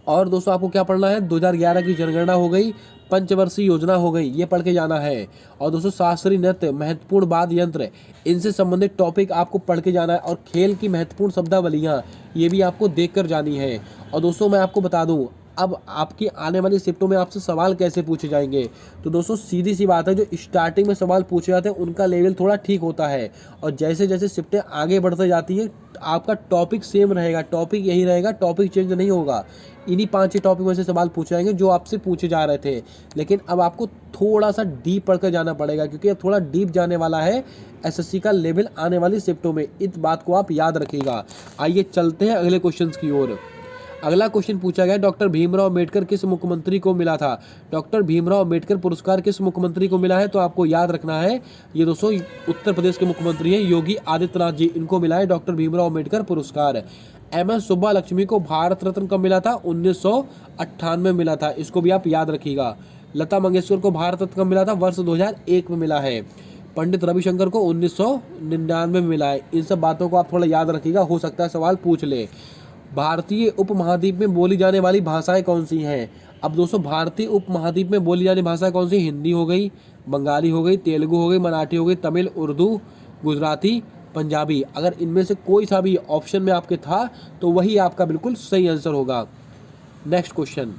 और दोस्तों आपको क्या पढ़ना है? 2011 की जनगणना हो गई, पंचवर्षीय योजना हो गई, ये पढ़ के जाना है। और दोस्तों शास्त्रीय नृत्य, महत्वपूर्ण वाद्य यंत्र, इनसे संबंधित टॉपिक आपको पढ़ के जाना है। और खेल की महत्वपूर्ण शब्दावलियाँ ये भी आपको देख कर जानी है। और दोस्तों मैं आपको बता दूं, अब आपकी आने वाली शिफ्टों में आपसे सवाल कैसे पूछे जाएंगे। तो दोस्तों सीधी सी बात है, जो स्टार्टिंग में सवाल पूछे जाते हैं उनका लेवल थोड़ा ठीक होता है, और जैसे जैसे शिफ्टें आगे बढ़ते जाती है आपका टॉपिक सेम रहेगा, टॉपिक यही रहेगा, टॉपिक चेंज नहीं होगा। इन्हीं 5-6 टॉपिक में से सवाल पूछे जाएंगे जो आपसे पूछे जा रहे थे, लेकिन अब आपको थोड़ा सा डीप पढ़ कर जाना पड़ेगा, क्योंकि अब थोड़ा डीप जाने वाला है एसएससी का लेवल आने वाली शिफ्टों में। इस बात को आप याद रखिएगा। आइए चलते हैं अगले क्वेश्चन की ओर। अगला क्वेश्चन पूछा गया, डॉक्टर भीमराव अम्बेडकर किस मुख्यमंत्री को मिला था। डॉक्टर भीमराव अम्बेडकर पुरस्कार किस मुख्यमंत्री को मिला है। तो आपको याद रखना है, ये दोस्तों उत्तर प्रदेश के मुख्यमंत्री हैं योगी आदित्यनाथ जी, इनको मिला है डॉक्टर भीमराव अम्बेडकर पुरस्कार। एमएस सुब्बालक्ष्मी को भारत रत्न कब मिला था। 1998 मिला था, इसको भी आप याद रखिएगा। लता मंगेशकर को भारत रत्न कब मिला था। वर्ष 2001 में मिला है। पंडित रविशंकर को 1999 में मिला है। इन सब बातों को आप थोड़ा याद रखिएगा, हो सकता है सवाल पूछ ले। भारतीय उपमहाद्वीप में बोली जाने वाली भाषाएं कौन सी हैं। अब दोस्तों भारतीय उपमहाद्वीप में बोली जाने भाषाएं कौन सी। हिंदी हो गई, बंगाली हो गई, तेलुगु हो गई, मराठी हो गई, तमिल, उर्दू, गुजराती, पंजाबी। अगर इनमें से कोई सा भी ऑप्शन में आपके था तो वही आपका बिल्कुल सही आंसर होगा। नेक्स्ट क्वेश्चन,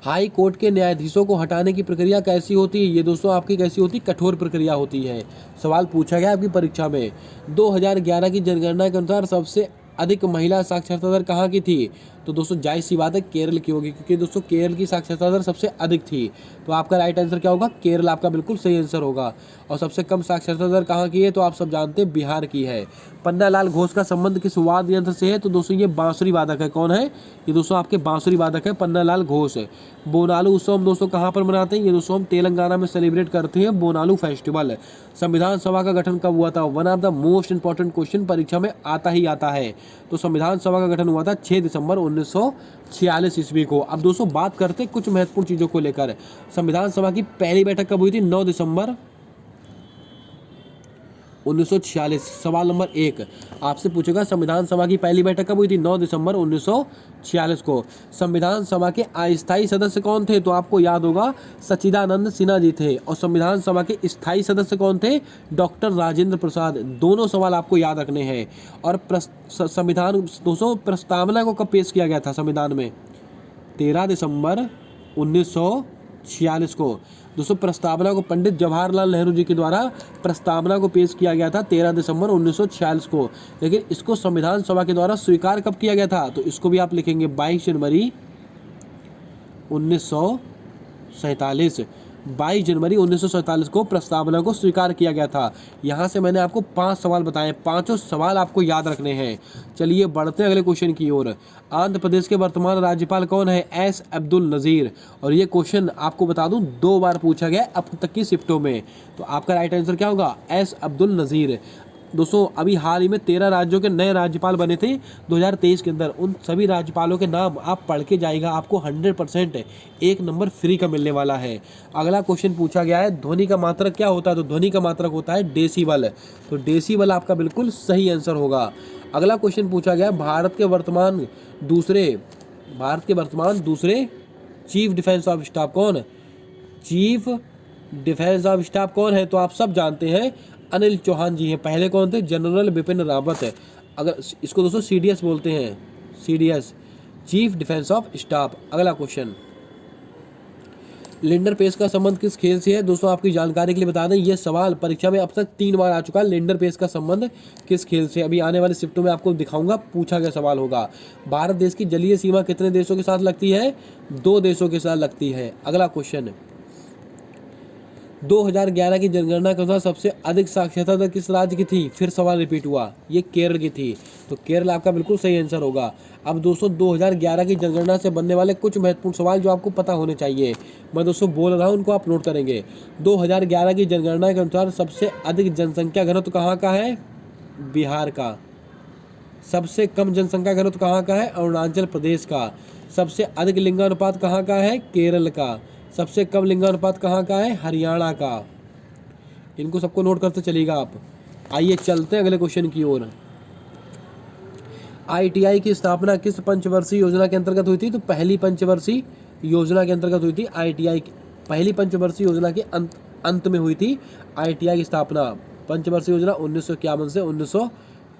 हाई कोर्ट के न्यायाधीशों को हटाने की प्रक्रिया कैसी होती है। ये दोस्तों आपकी कैसी होती है, कठोर प्रक्रिया होती है। सवाल पूछा गया आपकी परीक्षा में। 2011 की जनगणना के अनुसार सबसे अधिक महिला साक्षरता दर कहाँ की थी। तो दोस्तों जाहिर सी बात है केरल की होगी, क्योंकि दोस्तों केरल की साक्षरता दर सबसे अधिक थी। तो आपका राइट आंसर क्या होगा, केरल आपका बिल्कुल सही आंसर होगा। और सबसे कम साक्षरता दर कहाँ की है, तो आप सब जानते हैं बिहार की है। पन्नालाल घोष का संबंध किस वाद्य यंत्र से है। तो दोस्तों ये बांसुरी वादक है। कौन है, ये दोस्तों आपके बांसुरी वादक है पन्नालाल घोष। बोनालू उत्सव हम दोस्तों कहाँ पर मनाते हैं। ये दोस्तों हम तेलंगाना में सेलिब्रेट करते हैं बोनालू फेस्टिवल। संविधान सभा का गठन कब हुआ था। One of the most important question परीक्षा में आता ही आता है। तो संविधान सभा का गठन हुआ था 6 दिसंबर 1946 ईस्वी को। अब दोस्तों बात करते हैं कुछ महत्वपूर्ण चीजों को लेकर। संविधान सभा की पहली बैठक कब हुई थी। 9 दिसंबर 1946। सवाल नंबर 1 आपसे पूछेगा संविधान सभा की पहली बैठक कब हुई थी। 9 दिसंबर 1946 को। संविधान सभा के अस्थायी सदस्य कौन थे। तो आपको याद होगा सच्चिदानंद सिन्हा जी थे। और संविधान सभा के स्थायी सदस्य कौन थे, डॉक्टर राजेंद्र प्रसाद। दोनों सवाल आपको याद रखने हैं। और संविधान दोस्तों प्रस्तावना को कब पेश किया गया था संविधान में। 13 दिसंबर 1946 को। दोस्तों प्रस्तावना को पंडित जवाहरलाल नेहरू जी के द्वारा प्रस्तावना को पेश किया गया था 13 दिसंबर 1946 को। लेकिन इसको संविधान सभा के द्वारा स्वीकार कब किया गया था। तो इसको भी आप लिखेंगे 22 जनवरी 1947। 22 जनवरी 1947 को प्रस्तावना को स्वीकार किया गया था। यहाँ से मैंने आपको 5 सवाल बताए, पांचों सवाल आपको याद रखने हैं। चलिए बढ़ते हैं अगले क्वेश्चन की ओर। आंध्र प्रदेश के वर्तमान राज्यपाल कौन है, एस अब्दुल नज़ीर। और ये क्वेश्चन आपको बता दूं 2 बार पूछा गया अब तक की शिफ्टों में। तो आपका राइट आंसर क्या होगा, एस अब्दुल नज़ीर। दोस्तों अभी हाल ही में 13 राज्यों के नए राज्यपाल बने थे 2023 के अंदर। उन सभी राज्यपालों के नाम आप पढ़ के जाएगा, आपको 100% 1 नंबर फ्री का मिलने वाला है। अगला क्वेश्चन पूछा गया है ध्वनि का मात्रक क्या होता है। तो ध्वनि का मात्रक होता है डेसीबल। तो डेसीबल आपका बिल्कुल सही आंसर होगा। अगला क्वेश्चन पूछा गया भारत के वर्तमान दूसरे चीफ डिफेंस ऑफ स्टाफ कौन। चीफ डिफेंस ऑफ स्टाफ कौन है। तो आप सब जानते हैं अनिल चौहान जी हैं। पहले कौन थे, जनरल बिपिन रावत है। अगर इसको दोस्तों सीडीएस बोलते हैं, CDS chief defence of staff. अगला क्वेश्चन, लिंडर पेस का संबंध किस खेल से है। दोस्तों आपकी जानकारी के लिए बता दें यह सवाल परीक्षा में अब तक 3 बार आ चुका है। लिंडर पेस का संबंध किस खेल से, अभी आने वाले शिफ्टों में आपको दिखाऊंगा, पूछा गया सवाल होगा। भारत देश की जलीय सीमा कितने देशों के साथ लगती है, 2 देशों के साथ लगती है। अगला क्वेश्चन, 2011 की जनगणना के अनुसार सबसे अधिक साक्षरता दर किस राज्य की थी। फिर सवाल रिपीट हुआ, ये केरल की थी। तो केरल आपका बिल्कुल सही आंसर होगा। अब दोस्तों 2011 की जनगणना से बनने वाले कुछ महत्वपूर्ण सवाल जो आपको पता होने चाहिए, मैं दोस्तों बोल रहा हूँ उनको आप नोट करेंगे। 2011 की जनगणना के अनुसार सबसे अधिक जनसंख्या घनत्व कहाँ का है, बिहार का। सबसे कम जनसंख्या घनत्व कहाँ का है, अरुणाचल प्रदेश का। सबसे अधिक लिंगानुपात कहाँ का है, केरल का। सबसे कम लिंगानुपात कहाँ का है, हरियाणा का। इनको सबको नोट करते चलिएगा आप। आइए चलते हैं अगले क्वेश्चन की ओर। आईटीआई की स्थापना किस पंचवर्षीय योजना के अंतर्गत हुई थी। तो पहली पंचवर्षीय योजना के अंतर्गत हुई थी आईटीआई की। पहली पंचवर्षीय योजना के अंत में हुई थी आईटीआई की स्थापना। पंचवर्षीय योजना 1951 से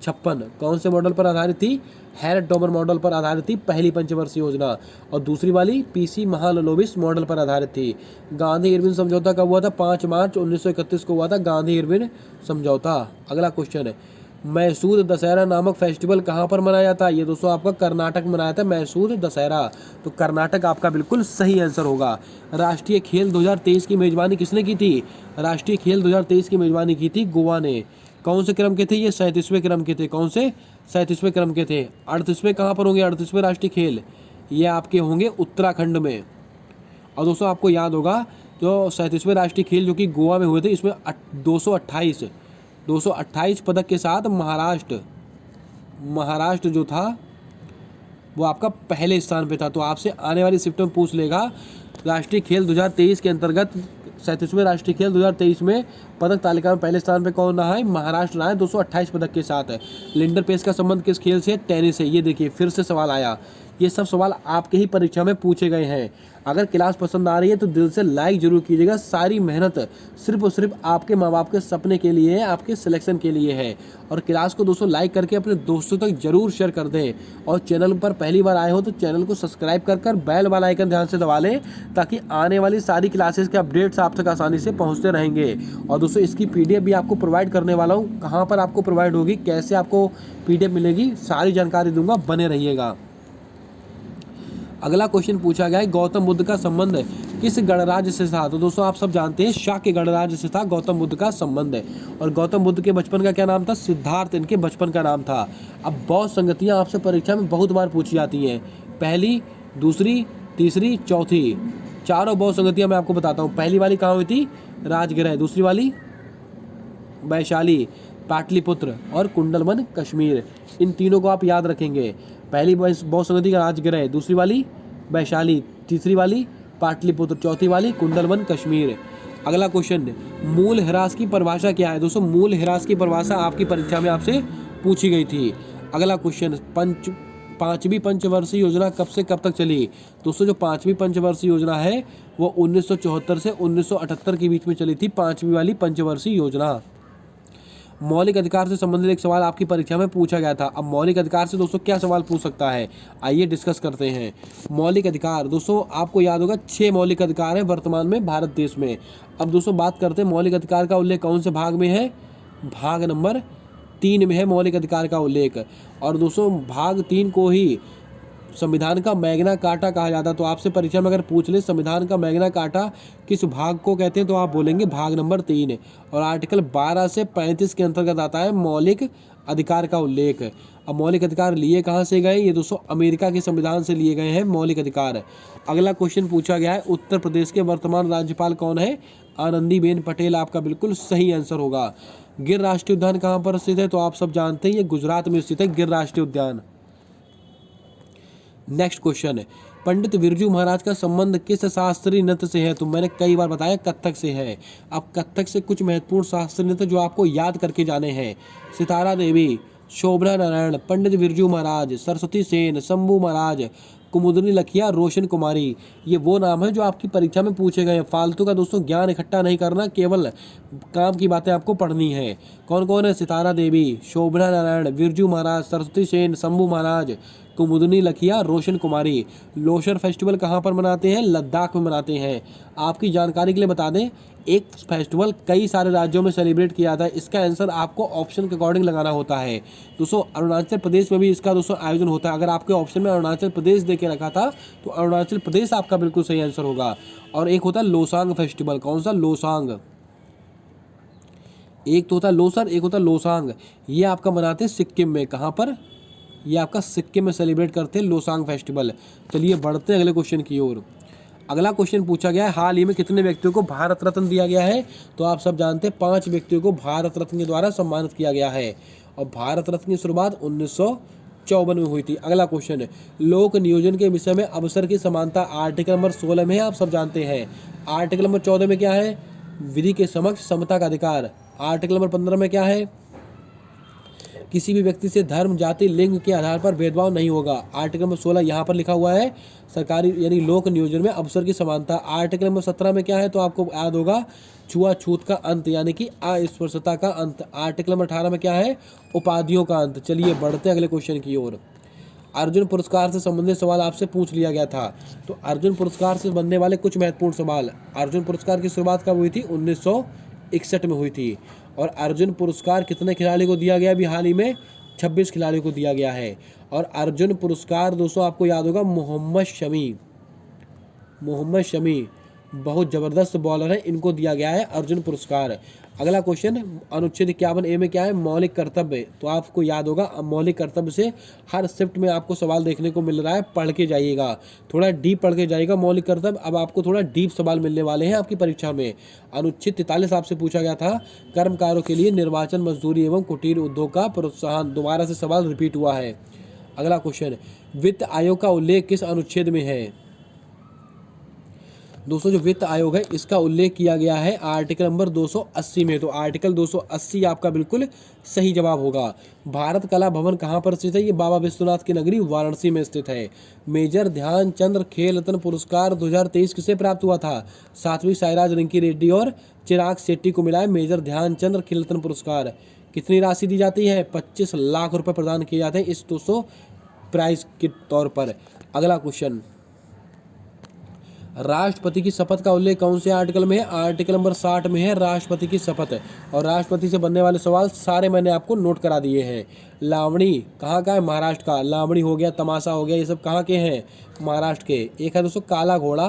1956 कौन से मॉडल पर आधारित थी? हैरट डॉमर मॉडल पर आधारित थी पहली पंचवर्षीय योजना। और दूसरी वाली पीसी महालनोबिस मॉडल पर आधारित थी। गांधी इरविन समझौता कब हुआ था? 5 मार्च 1931 को हुआ था गांधी इरविन समझौता। अगला क्वेश्चन है, मैसूर दशहरा नामक फेस्टिवल कहाँ पर मनाया जाता है? ये दोस्तों आपका कर्नाटक में मनाया था मैसूर दशहरा। तो कर्नाटक आपका बिल्कुल सही आंसर होगा। राष्ट्रीय खेल 2023 की मेजबानी किसने की थी? राष्ट्रीय खेल 2023 की मेजबानी की थी गोवा ने। कौन से क्रम के थे ये? 37वें क्रम के थे। कौन से? 37वें क्रम के थे। 38वें कहाँ पर होंगे? 38वें राष्ट्रीय खेल ये आपके होंगे उत्तराखंड में। और दोस्तों आपको याद होगा जो 37वें राष्ट्रीय खेल जो कि गोवा में हुए थे, इसमें 228 पदक के साथ महाराष्ट्र जो था वो आपका पहले स्थान पे था। तो आपसे आने वाली शिफ्ट में पूछ लेगा राष्ट्रीय खेल 2023 के अंतर्गत 37वें राष्ट्रीय खेल 2023 में पदक तालिका में पहले स्थान पे कौन रहा है? महाराष्ट्र रहा है 228 पदक के साथ है। लिंडर पेस का संबंध किस खेल से? टेनिस से। ये देखिए फिर से सवाल आया। ये सब सवाल आपके ही परीक्षा में पूछे गए हैं। अगर क्लास पसंद आ रही है तो दिल से लाइक जरूर कीजिएगा। सारी मेहनत सिर्फ और सिर्फ आपके माँ बाप के सपने के लिए है, आपके सिलेक्शन के लिए है। और क्लास को दोस्तों लाइक करके अपने दोस्तों तक जरूर शेयर कर दें। और चैनल पर पहली बार आए हो तो चैनल को सब्सक्राइब कर बेल वाला आइकन ध्यान से दबा लें, ताकि आने वाली सारी क्लासेस के अपडेट्स आप तक आसानी से पहुँचते रहेंगे। और दोस्तों इसकी PDF भी आपको प्रोवाइड करने वाला हूँ। कहाँ पर आपको प्रोवाइड होगी, कैसे आपको PDF मिलेगी, सारी जानकारी दूंगा, बने रहिएगा। अगला क्वेश्चन पूछा गया है, गौतम बुद्ध का संबंध किस गणराज्य से था? तो दोस्तों आप सब जानते हैं शाक्य गणराज्य से था गौतम बुद्ध का संबंध है। और गौतम बुद्ध के बचपन का क्या नाम था? सिद्धार्थ इनके बचपन का नाम था। अब बौद्ध संगतियाँ आपसे परीक्षा में बहुत बार पूछी जाती हैं। पहली, दूसरी, तीसरी, चौथी, चारों बौद्ध संगतियाँ मैं आपको बताता हूँ। पहली वाली कहाँ हुई थी? राजगृह। दूसरी वाली वैशाली, पाटलिपुत्र और कुंडलवन कश्मीर। इन तीनों को आप याद रखेंगे। पहली बौद्ध संगति का राजगृह, दूसरी वाली वैशाली, तीसरी वाली पाटलिपुत्र, चौथी वाली कुंडलवन कश्मीर। अगला क्वेश्चन, मूल ह्रास की परिभाषा क्या है? दोस्तों मूल ह्रास की परिभाषा आपकी परीक्षा में आपसे पूछी गई थी। अगला क्वेश्चन, पांचवी पंचवर्षीय योजना कब से कब तक चली? दोस्तों जो पांचवी पंचवर्षीय योजना है वो 1974 से 1978 के बीच में चली थी, पांचवी वाली पंचवर्षीय योजना। मौलिक अधिकार से संबंधित एक सवाल आपकी परीक्षा में पूछा गया था। अब मौलिक अधिकार से दोस्तों क्या सवाल पूछ सकता है, आइए डिस्कस करते हैं। मौलिक अधिकार दोस्तों आपको याद होगा 6 मौलिक अधिकार हैं वर्तमान में भारत देश में। अब दोस्तों बात करते हैं मौलिक अधिकार का उल्लेख कौन से भाग में है? भाग नंबर 3 में है मौलिक अधिकार का उल्लेख। और दोस्तों भाग 3 को ही संविधान का मैग्ना कार्टा कहा जाता है। तो आपसे परीक्षा में अगर पूछ ले संविधान का मैग्ना कार्टा किस भाग को कहते हैं, तो आप बोलेंगे भाग नंबर 3। और आर्टिकल 12 से 35 के अंतर्गत आता है मौलिक अधिकार का उल्लेख। अब मौलिक अधिकार लिए कहाँ से गए? ये दोस्तों अमेरिका के संविधान से लिए गए हैं मौलिक अधिकार। अगला क्वेश्चन पूछा गया है, उत्तर प्रदेश के वर्तमान राज्यपाल कौन है? आनंदीबेन पटेल आपका बिल्कुल सही आंसर होगा। गिर राष्ट्रीय उद्यान कहाँ पर स्थित है? तो आप सब जानते हैं ये गुजरात में स्थित है गिर राष्ट्रीय उद्यान। नेक्स्ट क्वेश्चन है, पंडित बिरजू महाराज का संबंध किस शास्त्रीय नृत्य से है? तो मैंने कई बार बताया कथक से है। अब कथक से कुछ महत्वपूर्ण शास्त्रीय नृत्य जो आपको याद करके जाने हैं, सितारा देवी, शोभना नारायण, पंडित बिरजू महाराज, सरस्वती सेन, शंभू महाराज, कुमुदनी लखिया, रोशन कुमारी, ये वो नाम है जो आपकी परीक्षा में पूछे गए हैं। फालतू का दोस्तों ज्ञान इकट्ठा नहीं करना, केवल काम की बातें आपको पढ़नी है। कौन कौन है? सितारा देवी, शोभना नारायण, बिरजू महाराज, सरस्वती सेन, शंभू महाराज, कुमुदनी लखिया, रोशन कुमारी। लोशर फेस्टिवल कहाँ पर मनाते हैं? लद्दाख में मनाते हैं। आपकी जानकारी के लिए बता दें, एक फेस्टिवल कई सारे राज्यों में सेलिब्रेट किया जाता है। इसका आंसर आपको ऑप्शन के अकॉर्डिंग लगाना होता है। दोस्तों अरुणाचल प्रदेश में भी इसका दोस्तों आयोजन होता है। अगर आपके ऑप्शन में अरुणाचल प्रदेश दे के रखा था तो अरुणाचल प्रदेश आपका बिल्कुल सही आंसर होगा। और एक होता है लोसांग फेस्टिवल। कौन सा? लोसांग। एक तो होता है लोसर, एक होता है लोसांग। ये आपका मनाते हैं सिक्किम में। कहाँ पर? ये आपका सिक्किम में सेलिब्रेट करते हैं लोसांग फेस्टिवल। चलिए बढ़ते हैं अगले क्वेश्चन की ओर। अगला क्वेश्चन पूछा गया है, हाल ही में कितने व्यक्तियों को भारत रत्न दिया गया है? तो आप सब जानते हैं 5 व्यक्तियों को भारत रत्न के द्वारा सम्मानित किया गया है। और भारत रत्न की शुरुआत 1954 में हुई थी। अगला क्वेश्चन है, लोक नियोजन के विषय में अवसर की समानता आर्टिकल नंबर 16 में है, आप सब जानते हैं। आर्टिकल नंबर 14 में क्या है? विधि के समक्ष समता का अधिकार। आर्टिकल नंबर 15 में क्या है? किसी भी व्यक्ति से धर्म, जाति, लिंग के आधार पर भेदभाव नहीं होगा। आर्टिकल नंबर 16 यहाँ पर लिखा हुआ है सरकारी यानी लोक नियोजन में अवसर की समानता। आर्टिकल नंबर 17 में क्या है तो आपको याद होगा छुआछूत का अंत यानी कि अस्पृश्यता का अंत। आर्टिकल नंबर 18 में क्या है उपाधियों का अंत। चलिए बढ़ते हैं अगले क्वेश्चन की ओर। अर्जुन पुरस्कार से संबंधित सवाल आपसे पूछ लिया गया था, तो अर्जुन पुरस्कार से बनने वाले कुछ महत्वपूर्ण सवाल। अर्जुन पुरस्कार की शुरुआत कब हुई थी? 1961 में हुई थी। और अर्जुन पुरस्कार कितने खिलाड़ी को दिया गया? अभी हाल ही में 26 खिलाड़ियों को दिया गया है। और अर्जुन पुरस्कार दोस्तों आपको याद होगा मोहम्मद शमी बहुत ज़बरदस्त बॉलर है, इनको दिया गया है अर्जुन पुरस्कार। अगला क्वेश्चन अनुच्छेद 51A में क्या है? मौलिक कर्तव्य। तो आपको याद होगा मौलिक कर्तव्य से हर शिफ्ट में आपको सवाल देखने को मिल रहा है, पढ़ के जाइएगा, थोड़ा डीप पढ़ के जाइएगा मौलिक कर्तव्य। अब आपको थोड़ा डीप सवाल मिलने वाले हैं आपकी परीक्षा में। अनुच्छेद 43 आपसे पूछा गया था कर्मकारों के लिए निर्वाचन, मजदूरी एवं कुटीर उद्योग का प्रोत्साहन। दोबारा से सवाल रिपीट हुआ है। अगला क्वेश्चन वित्त आयोग का उल्लेख किस अनुच्छेद में है? दोस्तों जो वित्त आयोग है इसका उल्लेख किया गया है आर्टिकल नंबर 280 में। तो आर्टिकल 280 आपका बिल्कुल सही जवाब होगा। भारत कला भवन कहाँ पर स्थित है? ये बाबा विश्वनाथ की नगरी वाराणसी में स्थित है। मेजर ध्यानचंद खेल रत्न पुरस्कार 2023 किसे प्राप्त हुआ था? सात्विक साईराज, रिंकी रेड्डी और चिराग शेट्टी को मिला है मेजर ध्यानचंद खेल रत्न पुरस्कार। कितनी राशि दी जाती है? 25 लाख रुपए प्रदान किए जाते हैं इस 200 प्राइज के तौर पर। अगला क्वेश्चन राष्ट्रपति की शपथ का उल्लेख कौन से आर्टिकल में है? आर्टिकल नंबर 60 में है राष्ट्रपति की शपथ। और राष्ट्रपति से बनने वाले सवाल सारे मैंने आपको नोट करा दिए हैं। लावणी कहाँ का है? महाराष्ट्र का। लावणी हो गया, तमाशा हो गया, ये सब कहाँ के हैं? महाराष्ट्र के। एक है दोस्तों काला घोड़ा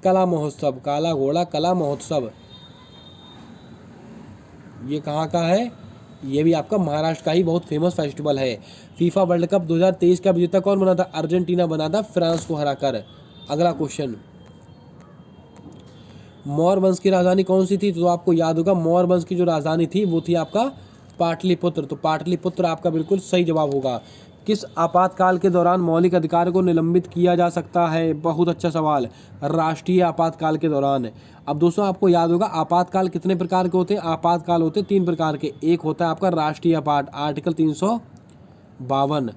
कला महोत्सव, काला घोड़ा कला महोत्सव, ये कहाँ का है? ये भी आपका महाराष्ट्र का ही बहुत फेमस फेस्टिवल है। फीफा वर्ल्ड कप 2023 का विजेता कौन बना था? अर्जेंटीना बना था फ्रांस को हराकर। अगला क्वेश्चन मौर्य वंश की राजधानी कौन सी थी? तो आपको याद होगा मौर्य वंश की जो राजधानी थी वो थी आपका पाटलिपुत्र। तो पाटलिपुत्र आपका बिल्कुल सही जवाब होगा। किस आपातकाल के दौरान मौलिक अधिकार को निलंबित किया जा सकता है? बहुत अच्छा सवाल। राष्ट्रीय आपातकाल के दौरान। अब दोस्तों आपको याद होगा आपातकाल कितने प्रकार के होते हैं? आपातकाल होते हैं 3 प्रकार के। एक होता है आपका राष्ट्रीय आपात आर्टिकल 352,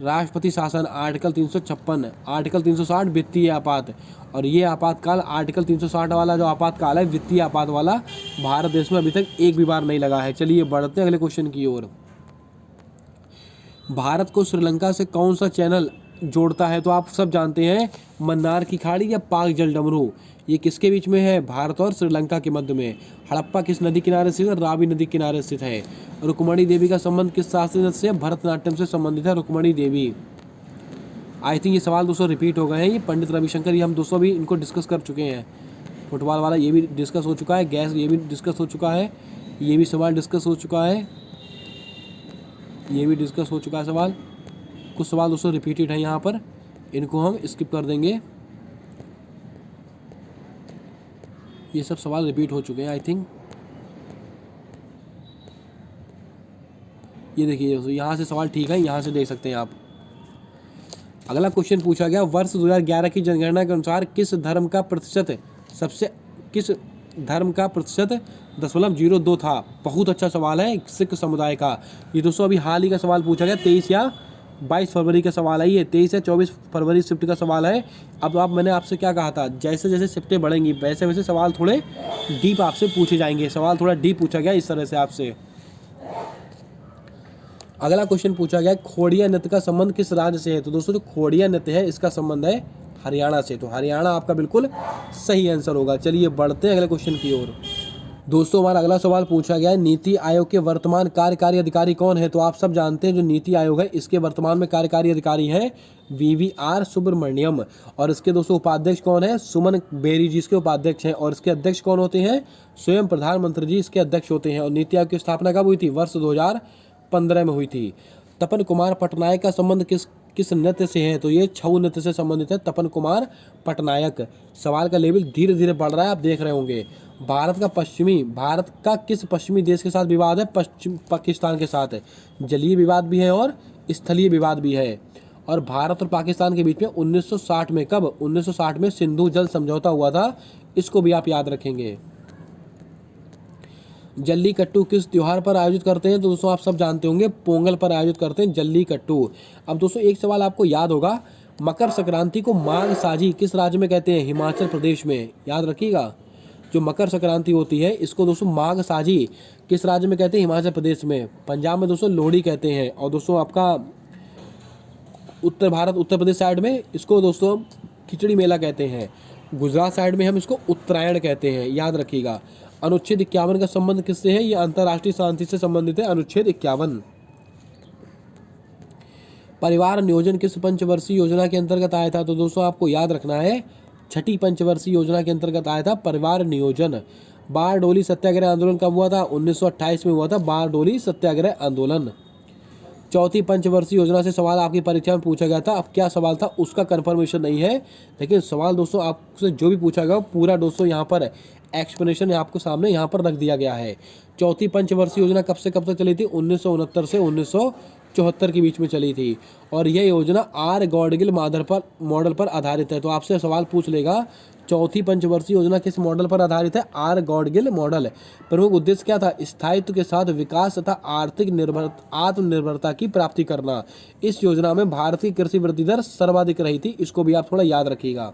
राष्ट्रपति शासन आर्टिकल 356, आर्टिकल 360 वित्तीय आपात। और ये आपातकाल आर्टिकल 360 वाला जो आपातकाल है वित्तीय आपात वाला भारत देश में अभी तक एक भी बार नहीं लगा है। चलिए बढ़ते हैं अगले क्वेश्चन की ओर। भारत को श्रीलंका से कौन सा चैनल जोड़ता है? तो आप सब जानते हैं मन्नार की खाड़ी या पाक जलडमरू। ये किसके बीच में है? भारत और श्रीलंका के मध्य में। हड़प्पा किस नदी किनारे स्थित है? रावी नदी किनारे स्थित है। रुक्मणी देवी का संबंध किस शास्त्रीय नृत्य से? भरतनाट्यम से संबंधित है रुक्मणी देवी। आई थिंक ये सवाल दोस्तों रिपीट हो गए हैं। ये पंडित रविशंकर, ये हम दोस्तों भी इनको डिस्कस कर चुके हैं। फुटबॉल वाला ये भी डिस्कस हो चुका है, गैस ये भी डिस्कस हो चुका है, ये भी सवाल डिस्कस हो चुका है, ये भी डिस्कस हो चुका है सवाल। कुछ सवाल दोस्तों रिपीटेड है यहाँ पर, इनको हम स्किप कर देंगे। ये सब सवाल रिपीट हो चुके हैं आई थिंक। ये देखिए दोस्तों यहाँ से सवाल ठीक है, यहाँ से देख सकते हैं आप। अगला क्वेश्चन पूछा गया वर्ष 2011 की जनगणना के अनुसार किस धर्म का प्रतिशत 0.02 था? बहुत अच्छा सवाल है सिख समुदाय का। ये दोस्तों अभी हाल ही का सवाल पूछा गया, 23 या 22 फरवरी का सवाल है। ये 23 या 24 फरवरी शिफ्ट का सवाल है। अब मैंने आपसे क्या कहा था, जैसे जैसे शिफ्टें बढ़ेंगी वैसे वैसे सवाल थोड़े डीप आपसे पूछे जाएंगे। सवाल थोड़ा डीप पूछा गया इस तरह से आपसे। अगला क्वेश्चन पूछा गया खोड़िया नृत्य का संबंध किस राज्य से है? तो दोस्तों जो खोड़िया नृत्य है इसका संबंध है हरियाणा से। तो हरियाणा आपका बिल्कुल सही आंसर होगा। चलिए बढ़ते हैं अगले क्वेश्चन की ओर। दोस्तों हमारा अगला सवाल पूछा गया है नीति आयोग के वर्तमान कार्यकारी अधिकारी कौन है? तो आप सब जानते हैं जो नीति आयोग है इसके वर्तमान में कार्यकारी अधिकारी हैं VVR सुब्रमण्यम। और इसके दोस्तों उपाध्यक्ष कौन है? सुमन बेरी जी इसके उपाध्यक्ष हैं। और इसके अध्यक्ष कौन होते हैं? स्वयं प्रधानमंत्री जी इसके अध्यक्ष होते हैं। और नीति आयोग की स्थापना कब हुई थी? वर्ष 2015 में हुई थी। तपन कुमार पटनायक का संबंध किस नृत्य से है? तो ये छऊ नृत्य से संबंधित है तपन कुमार पटनायक। सवाल का लेवल धीरे धीरे बढ़ रहा है, आप देख रहे होंगे। भारत का किस पश्चिमी देश के साथ विवाद है? पाकिस्तान के साथ है। जलीय विवाद भी है और स्थलीय विवाद भी है। और भारत और पाकिस्तान के बीच में 1960 में 1960 में सिंधु जल समझौता हुआ था, इसको भी आप याद रखेंगे। जल्लीकट्टू किस त्योहार पर आयोजित करते हैं? तो दोस्तों आप सब जानते होंगे, पोंगल पर आयोजित करते हैं जल्लीकट्टू। अब दोस्तों एक सवाल आपको याद होगा, मकर संक्रांति को माघ साझी किस राज्य में कहते हैं? हिमाचल प्रदेश में। याद रखिएगा, जो मकर संक्रांति होती है इसको दोस्तों माघ साझी किस राज्य में कहते हैं? हिमाचल प्रदेश में। पंजाब में दोस्तों लोहड़ी कहते हैं, और दोस्तों आपका उत्तर भारत उत्तर प्रदेश साइड में इसको दोस्तों खिचड़ी मेला कहते हैं। गुजरात साइड में हम इसको उत्तरायण कहते हैं। याद रखिएगा। अनुच्छेद 51 का संबंध किससे है? ये अंतर्राष्ट्रीय शांति से संबंधित है, अनुच्छेद 51। परिवार नियोजन किस पंचवर्षीय योजना के अंतर्गत आया था? तो दोस्तों आपको याद रखना है, छठी पंचवर्षीय योजना के अंतर्गत आया था परिवार नियोजन। बारडोली सत्याग्रह आंदोलन कब हुआ था? 1928 में हुआ था बारडोली सत्याग्रह आंदोलन। चौथी पंचवर्षीय योजना से सवाल आपकी परीक्षा में पूछा गया था। अब क्या सवाल था उसका कंफर्मेशन नहीं है, लेकिन सवाल दोस्तों आपसे जो भी पूछा गया पूरा दोस्तों यहाँ पर एक्सप्लेनेशन आपको सामने यहाँ पर रख दिया गया है। चौथी पंचवर्षीय योजना कब से कब तक चली थी? 1969 से 1974 के बीच में चली थी, और यह योजना आर गॉडगिल मॉडल पर आधारित है। तो आपसे सवाल पूछ लेगा, चौथी पंचवर्षीय योजना किस मॉडल पर आधारित है? R Gadgil model. प्रमुख उद्देश्य क्या था? स्थायित्व के साथ विकास तथा आर्थिक आत्मनिर्भरता की प्राप्ति करना। इस योजना में भारत की कृषि वृद्धि दर सर्वाधिक रही थी, इसको भी आप थोड़ा याद रखिएगा।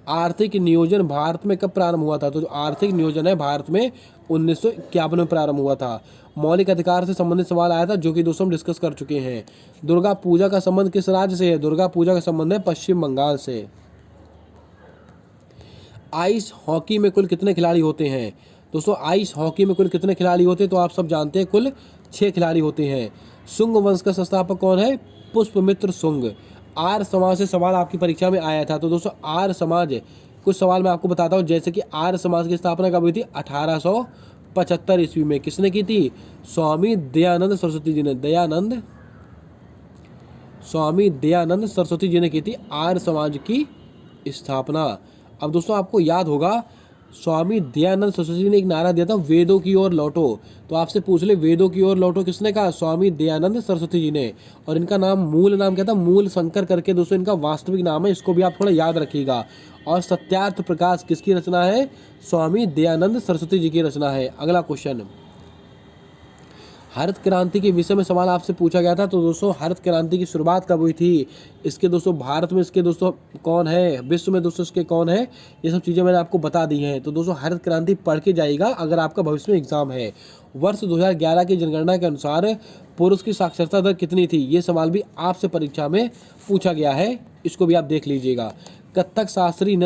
आर्थिक नियोजन भारत में कब प्रारंभ हुआ था? तो जो आर्थिक नियोजन है भारत में 1951 में प्रारंभ हुआ था। मौलिक अधिकार से संबंधित सवाल आया था, जो कि दोस्तों हम डिस्कस कर चुके हैं। दुर्गा पूजा का संबंध किस राज्य से है? दुर्गा पूजा का संबंध है पश्चिम बंगाल से। आइस हॉकी में कुल कितने खिलाड़ी होते हैं? दोस्तों आइस हॉकी में कुल कितने खिलाड़ी होते हैं? तो आप सब जानते हैं कुल 6 खिलाड़ी होते हैं। शुंग वंश का संस्थापक कौन है? पुष्पमित्र शुंग। आर्य समाज से सवाल आपकी परीक्षा में आया था। तो दोस्तों आर्य समाज, कुछ सवाल मैं आपको बताता हूँ, जैसे कि आर्य समाज की स्थापना कब हुई थी? 1875 ईस्वी में। किसने की थी? स्वामी दयानंद सरस्वती जी ने। स्वामी दयानंद सरस्वती जी ने की थी आर्य समाज की स्थापना। अब दोस्तों आपको याद होगा, स्वामी दयानंद सरस्वती जी ने एक नारा दिया था, वेदों की ओर लौटो। तो आपसे पूछ ले, वेदों की ओर लौटो किसने कहा? स्वामी दयानंद सरस्वती जी ने। और इनका मूल नाम क्या था? मूल शंकर करके दोस्तों इनका वास्तविक नाम है, इसको भी आप थोड़ा याद रखिएगा। और सत्यार्थ प्रकाश किसकी रचना है? स्वामी दयानंद सरस्वती जी की रचना है। अगला क्वेश्चन, हरित क्रांति के विषय में सवाल आपसे पूछा गया था। तो दोस्तों हरित क्रांति की शुरुआत कब हुई थी? इसके दोस्तों भारत में इसके दोस्तों कौन है? विश्व में दोस्तों इसके कौन है? ये सब चीज़ें मैंने आपको बता दी हैं। तो दोस्तों हरित क्रांति पढ़ के जाइएगा अगर आपका भविष्य में एग्जाम है। वर्ष 2011 की जनगणना के अनुसार पुरुष की साक्षरता दर कितनी थी? ये सवाल भी आपसे परीक्षा में पूछा गया है, इसको भी आप देख लीजिएगा। कथक शास्त्रीय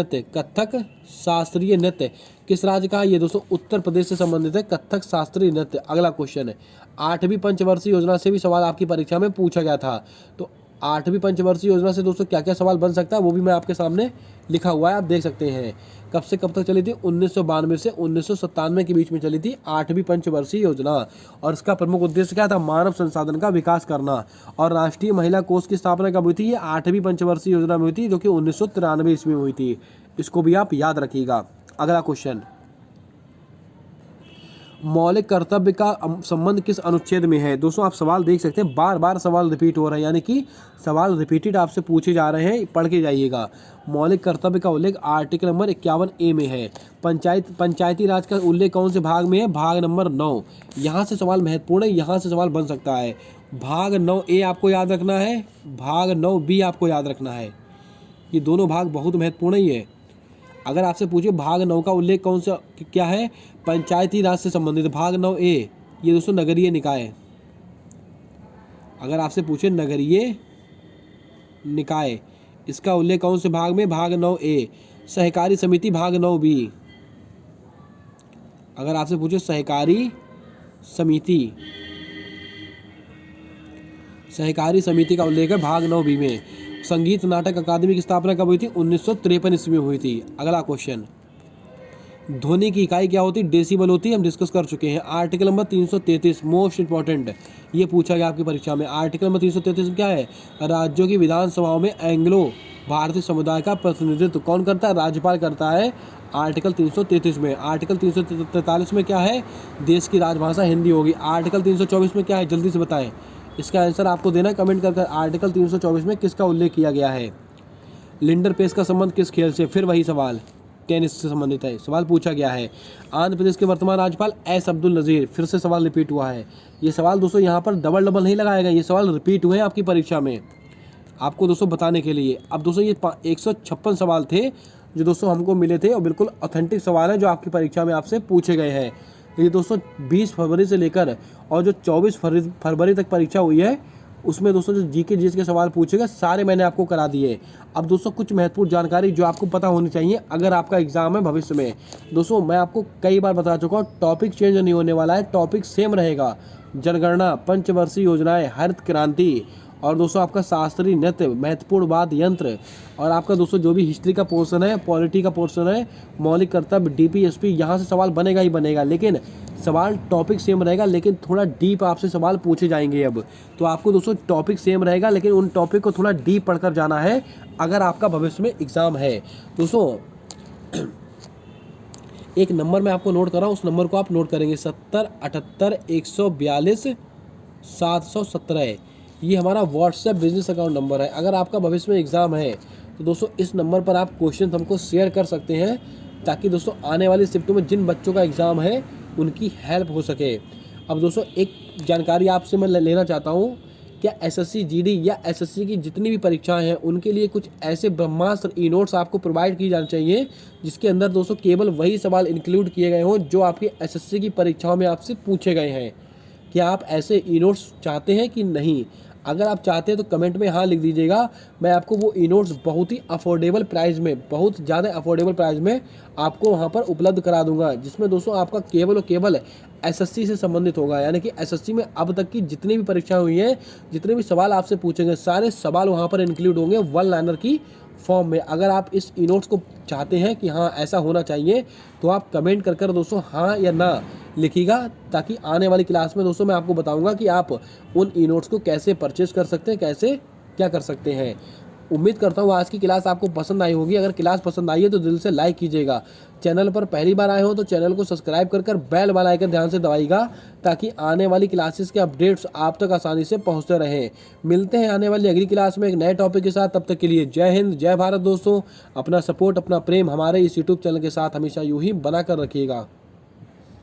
नृत्य किस राज्य का? ये दोस्तों उत्तर प्रदेश से संबंधित है, कथक शास्त्रीय नृत्य। अगला क्वेश्चन है, 8वीं पंचवर्षीय योजना से भी सवाल आपकी परीक्षा में पूछा गया था। तो 8वीं पंचवर्षीय योजना से दोस्तों क्या क्या सवाल बन सकता है वो भी मैं आपके सामने लिखा हुआ है, आप देख सकते हैं। कब से कब तक चली थी? 1992 से 1997 के बीच में चली थी 8वीं पंचवर्षीय योजना। और इसका प्रमुख उद्देश्य क्या था? मानव संसाधन का विकास करना। और राष्ट्रीय महिला कोष की स्थापना कब हुई थी? ये 8वीं पंचवर्षीय योजना में हुई थी, जो कि 1993 ईस्वी में हुई थी। इसको भी आप याद रखिएगा। अगला क्वेश्चन, मौलिक कर्तव्य का संबंध किस अनुच्छेद में है? दोस्तों आप सवाल देख सकते हैं, बार बार सवाल रिपीट हो रहे हैं, यानी कि सवाल रिपीटेड आपसे पूछे जा रहे हैं, पढ़ के जाइएगा। मौलिक कर्तव्य का उल्लेख आर्टिकल नंबर 51A में है। पंचायती राज का उल्लेख कौन से भाग में है? भाग नंबर 9। यहाँ से सवाल महत्वपूर्ण है, यहाँ से सवाल बन सकता है। भाग 9A आपको याद रखना है, भाग 9B आपको याद रखना है। ये दोनों भाग बहुत महत्वपूर्ण ही है। अगर आपसे पूछे भाग 9 का उल्लेख कौन सा क्या है? पंचायती राज से संबंधित। भाग 9A ये दोस्तों नगरीय निकाय। अगर आपसे पूछे नगरीय निकाय, इसका उल्लेख कौन से भाग में? भाग 9A। सहकारी समिति भाग 9B। अगर आपसे पूछे सहकारी समिति का उल्लेख है भाग 9B में। संगीत नाटक अकादमी की स्थापना कब हुई थी? 1953 ईस्वी में हुई थी। अगला क्वेश्चन, ध्वनि की इकाई क्या होती? डेसिबल होती है, हम डिस्कस कर चुके हैं। आर्टिकल नंबर 333 मोस्ट इंपॉर्टेंट, ये पूछा गया आपकी परीक्षा में। आर्टिकल नंबर 333 क्या है? राज्यों की विधानसभाओं में एंग्लो भारतीय समुदाय का प्रतिनिधित्व कौन करता है? राज्यपाल करता है। आर्टिकल 333 में। आर्टिकल 343 में क्या है? देश की राजभाषा हिंदी होगी। आर्टिकल 324 में क्या है? जल्दी से बताएं, इसका आंसर आपको देना है कमेंट करके। आर्टिकल 324 में किसका उल्लेख किया गया है? लिंडर पेस का संबंध किस खेल से? फिर वही सवाल, टेनिस से संबंधित है। सवाल पूछा गया है। आंध्र प्रदेश के वर्तमान राज्यपाल एस अब्दुल नज़ीर, फिर से सवाल रिपीट हुआ है। ये सवाल दोस्तों यहाँ पर डबल नहीं लगाया गया, ये सवाल रिपीट हुए हैं आपकी परीक्षा में, आपको दोस्तों बताने के लिए। अब दोस्तों ये 156 सवाल थे जो दोस्तों हमको मिले थे और बिल्कुल ऑथेंटिक सवाल है जो आपकी परीक्षा में आपसे पूछे गए हैं। ये दोस्तों 20 फरवरी से लेकर और जो 24 फरवरी तक परीक्षा हुई है उसमें दोस्तों जो जीके जीएस के सवाल पूछे गए सारे मैंने आपको करा दिए। अब दोस्तों कुछ महत्वपूर्ण जानकारी जो आपको पता होनी चाहिए अगर आपका एग्जाम है भविष्य में। दोस्तों मैं आपको कई बार बता चुका हूँ, टॉपिक चेंज नहीं होने वाला है, टॉपिक सेम रहेगा। जनगणना, पंचवर्षीय योजनाएं, हरित क्रांति और दोस्तों आपका शास्त्रीय नृत्य, महत्वपूर्ण वाद्य यंत्र और आपका दोस्तों जो भी हिस्ट्री का पोर्शन है, पॉलिटी का पोर्शन है, मौलिक कर्तव्य, डीपीएसपी, यहाँ से सवाल बनेगा ही बनेगा। लेकिन सवाल टॉपिक सेम रहेगा लेकिन थोड़ा डीप आपसे सवाल पूछे जाएंगे। अब तो आपको दोस्तों टॉपिक सेम रहेगा लेकिन उन टॉपिक को थोड़ा डीप पढ़कर जाना है अगर आपका भविष्य में एग्जाम है। दोस्तों एक नंबर मैं आपको नोट कर रहा हूँ, उस नंबर को आप नोट करेंगे 70 78 142 717। ये हमारा व्हाट्सएप बिजनेस अकाउंट नंबर है। अगर आपका भविष्य में एग्ज़ाम है तो दोस्तों इस नंबर पर आप क्वेश्चन हमको शेयर कर सकते हैं ताकि दोस्तों आने वाली शिफ्टों में जिन बच्चों का एग्ज़ाम है उनकी हेल्प हो सके। अब दोस्तों एक जानकारी आपसे मैं लेना चाहता हूँ, क्या एसएससी जीडी या एसएससी की जितनी भी परीक्षाएं हैं उनके लिए कुछ ऐसे ब्रह्मास्त्र ई नोट्स आपको प्रोवाइड की जानी चाहिए जिसके अंदर दोस्तों केवल वही सवाल इंक्लूड किए गए हों जो आपकी एसएससी की परीक्षाओं में आपसे पूछे गए हैं। क्या आप ऐसे ई नोट्स चाहते हैं कि नहीं? अगर आप चाहते हैं तो कमेंट में हाँ लिख दीजिएगा। मैं आपको वो ई नोट्स बहुत ही अफोर्डेबल प्राइस में, बहुत ज़्यादा अफोर्डेबल प्राइस में आपको वहाँ पर उपलब्ध करा दूंगा, जिसमें दोस्तों आपका केवल और केवल एसएससी से संबंधित होगा। यानी कि एसएससी में अब तक की जितनी भी परीक्षाएं हुई हैं, जितने भी सवाल आपसे पूछेंगे सारे सवाल वहाँ पर इंक्लूड होंगे वन लाइनर की फॉर्म में। अगर आप इस ई नोट्स को चाहते हैं कि हाँ ऐसा होना चाहिए तो आप कमेंट कर दोस्तों हाँ या ना लिखिएगा, ताकि आने वाली क्लास में दोस्तों मैं आपको बताऊंगा कि आप उन ई नोट्स को कैसे परचेज कर सकते हैं, कैसे क्या कर सकते हैं। उम्मीद करता हूँ आज की क्लास आपको पसंद आई होगी। अगर क्लास पसंद आई है तो दिल से लाइक कीजिएगा। चैनल पर पहली बार आए हो तो चैनल को सब्सक्राइब कर बेल वाला आइकन ध्यान से दबाइएगा ताकि आने वाली क्लासेस के अपडेट्स आप तक आसानी से पहुँचते रहें। मिलते हैं आने वाली अगली क्लास में एक नए टॉपिक के साथ। तब तक के लिए जय हिंद, जय भारत। दोस्तों अपना सपोर्ट, अपना प्रेम हमारे इस यूट्यूब चैनल के साथ हमेशा यूँ ही बना कर रखिएगा।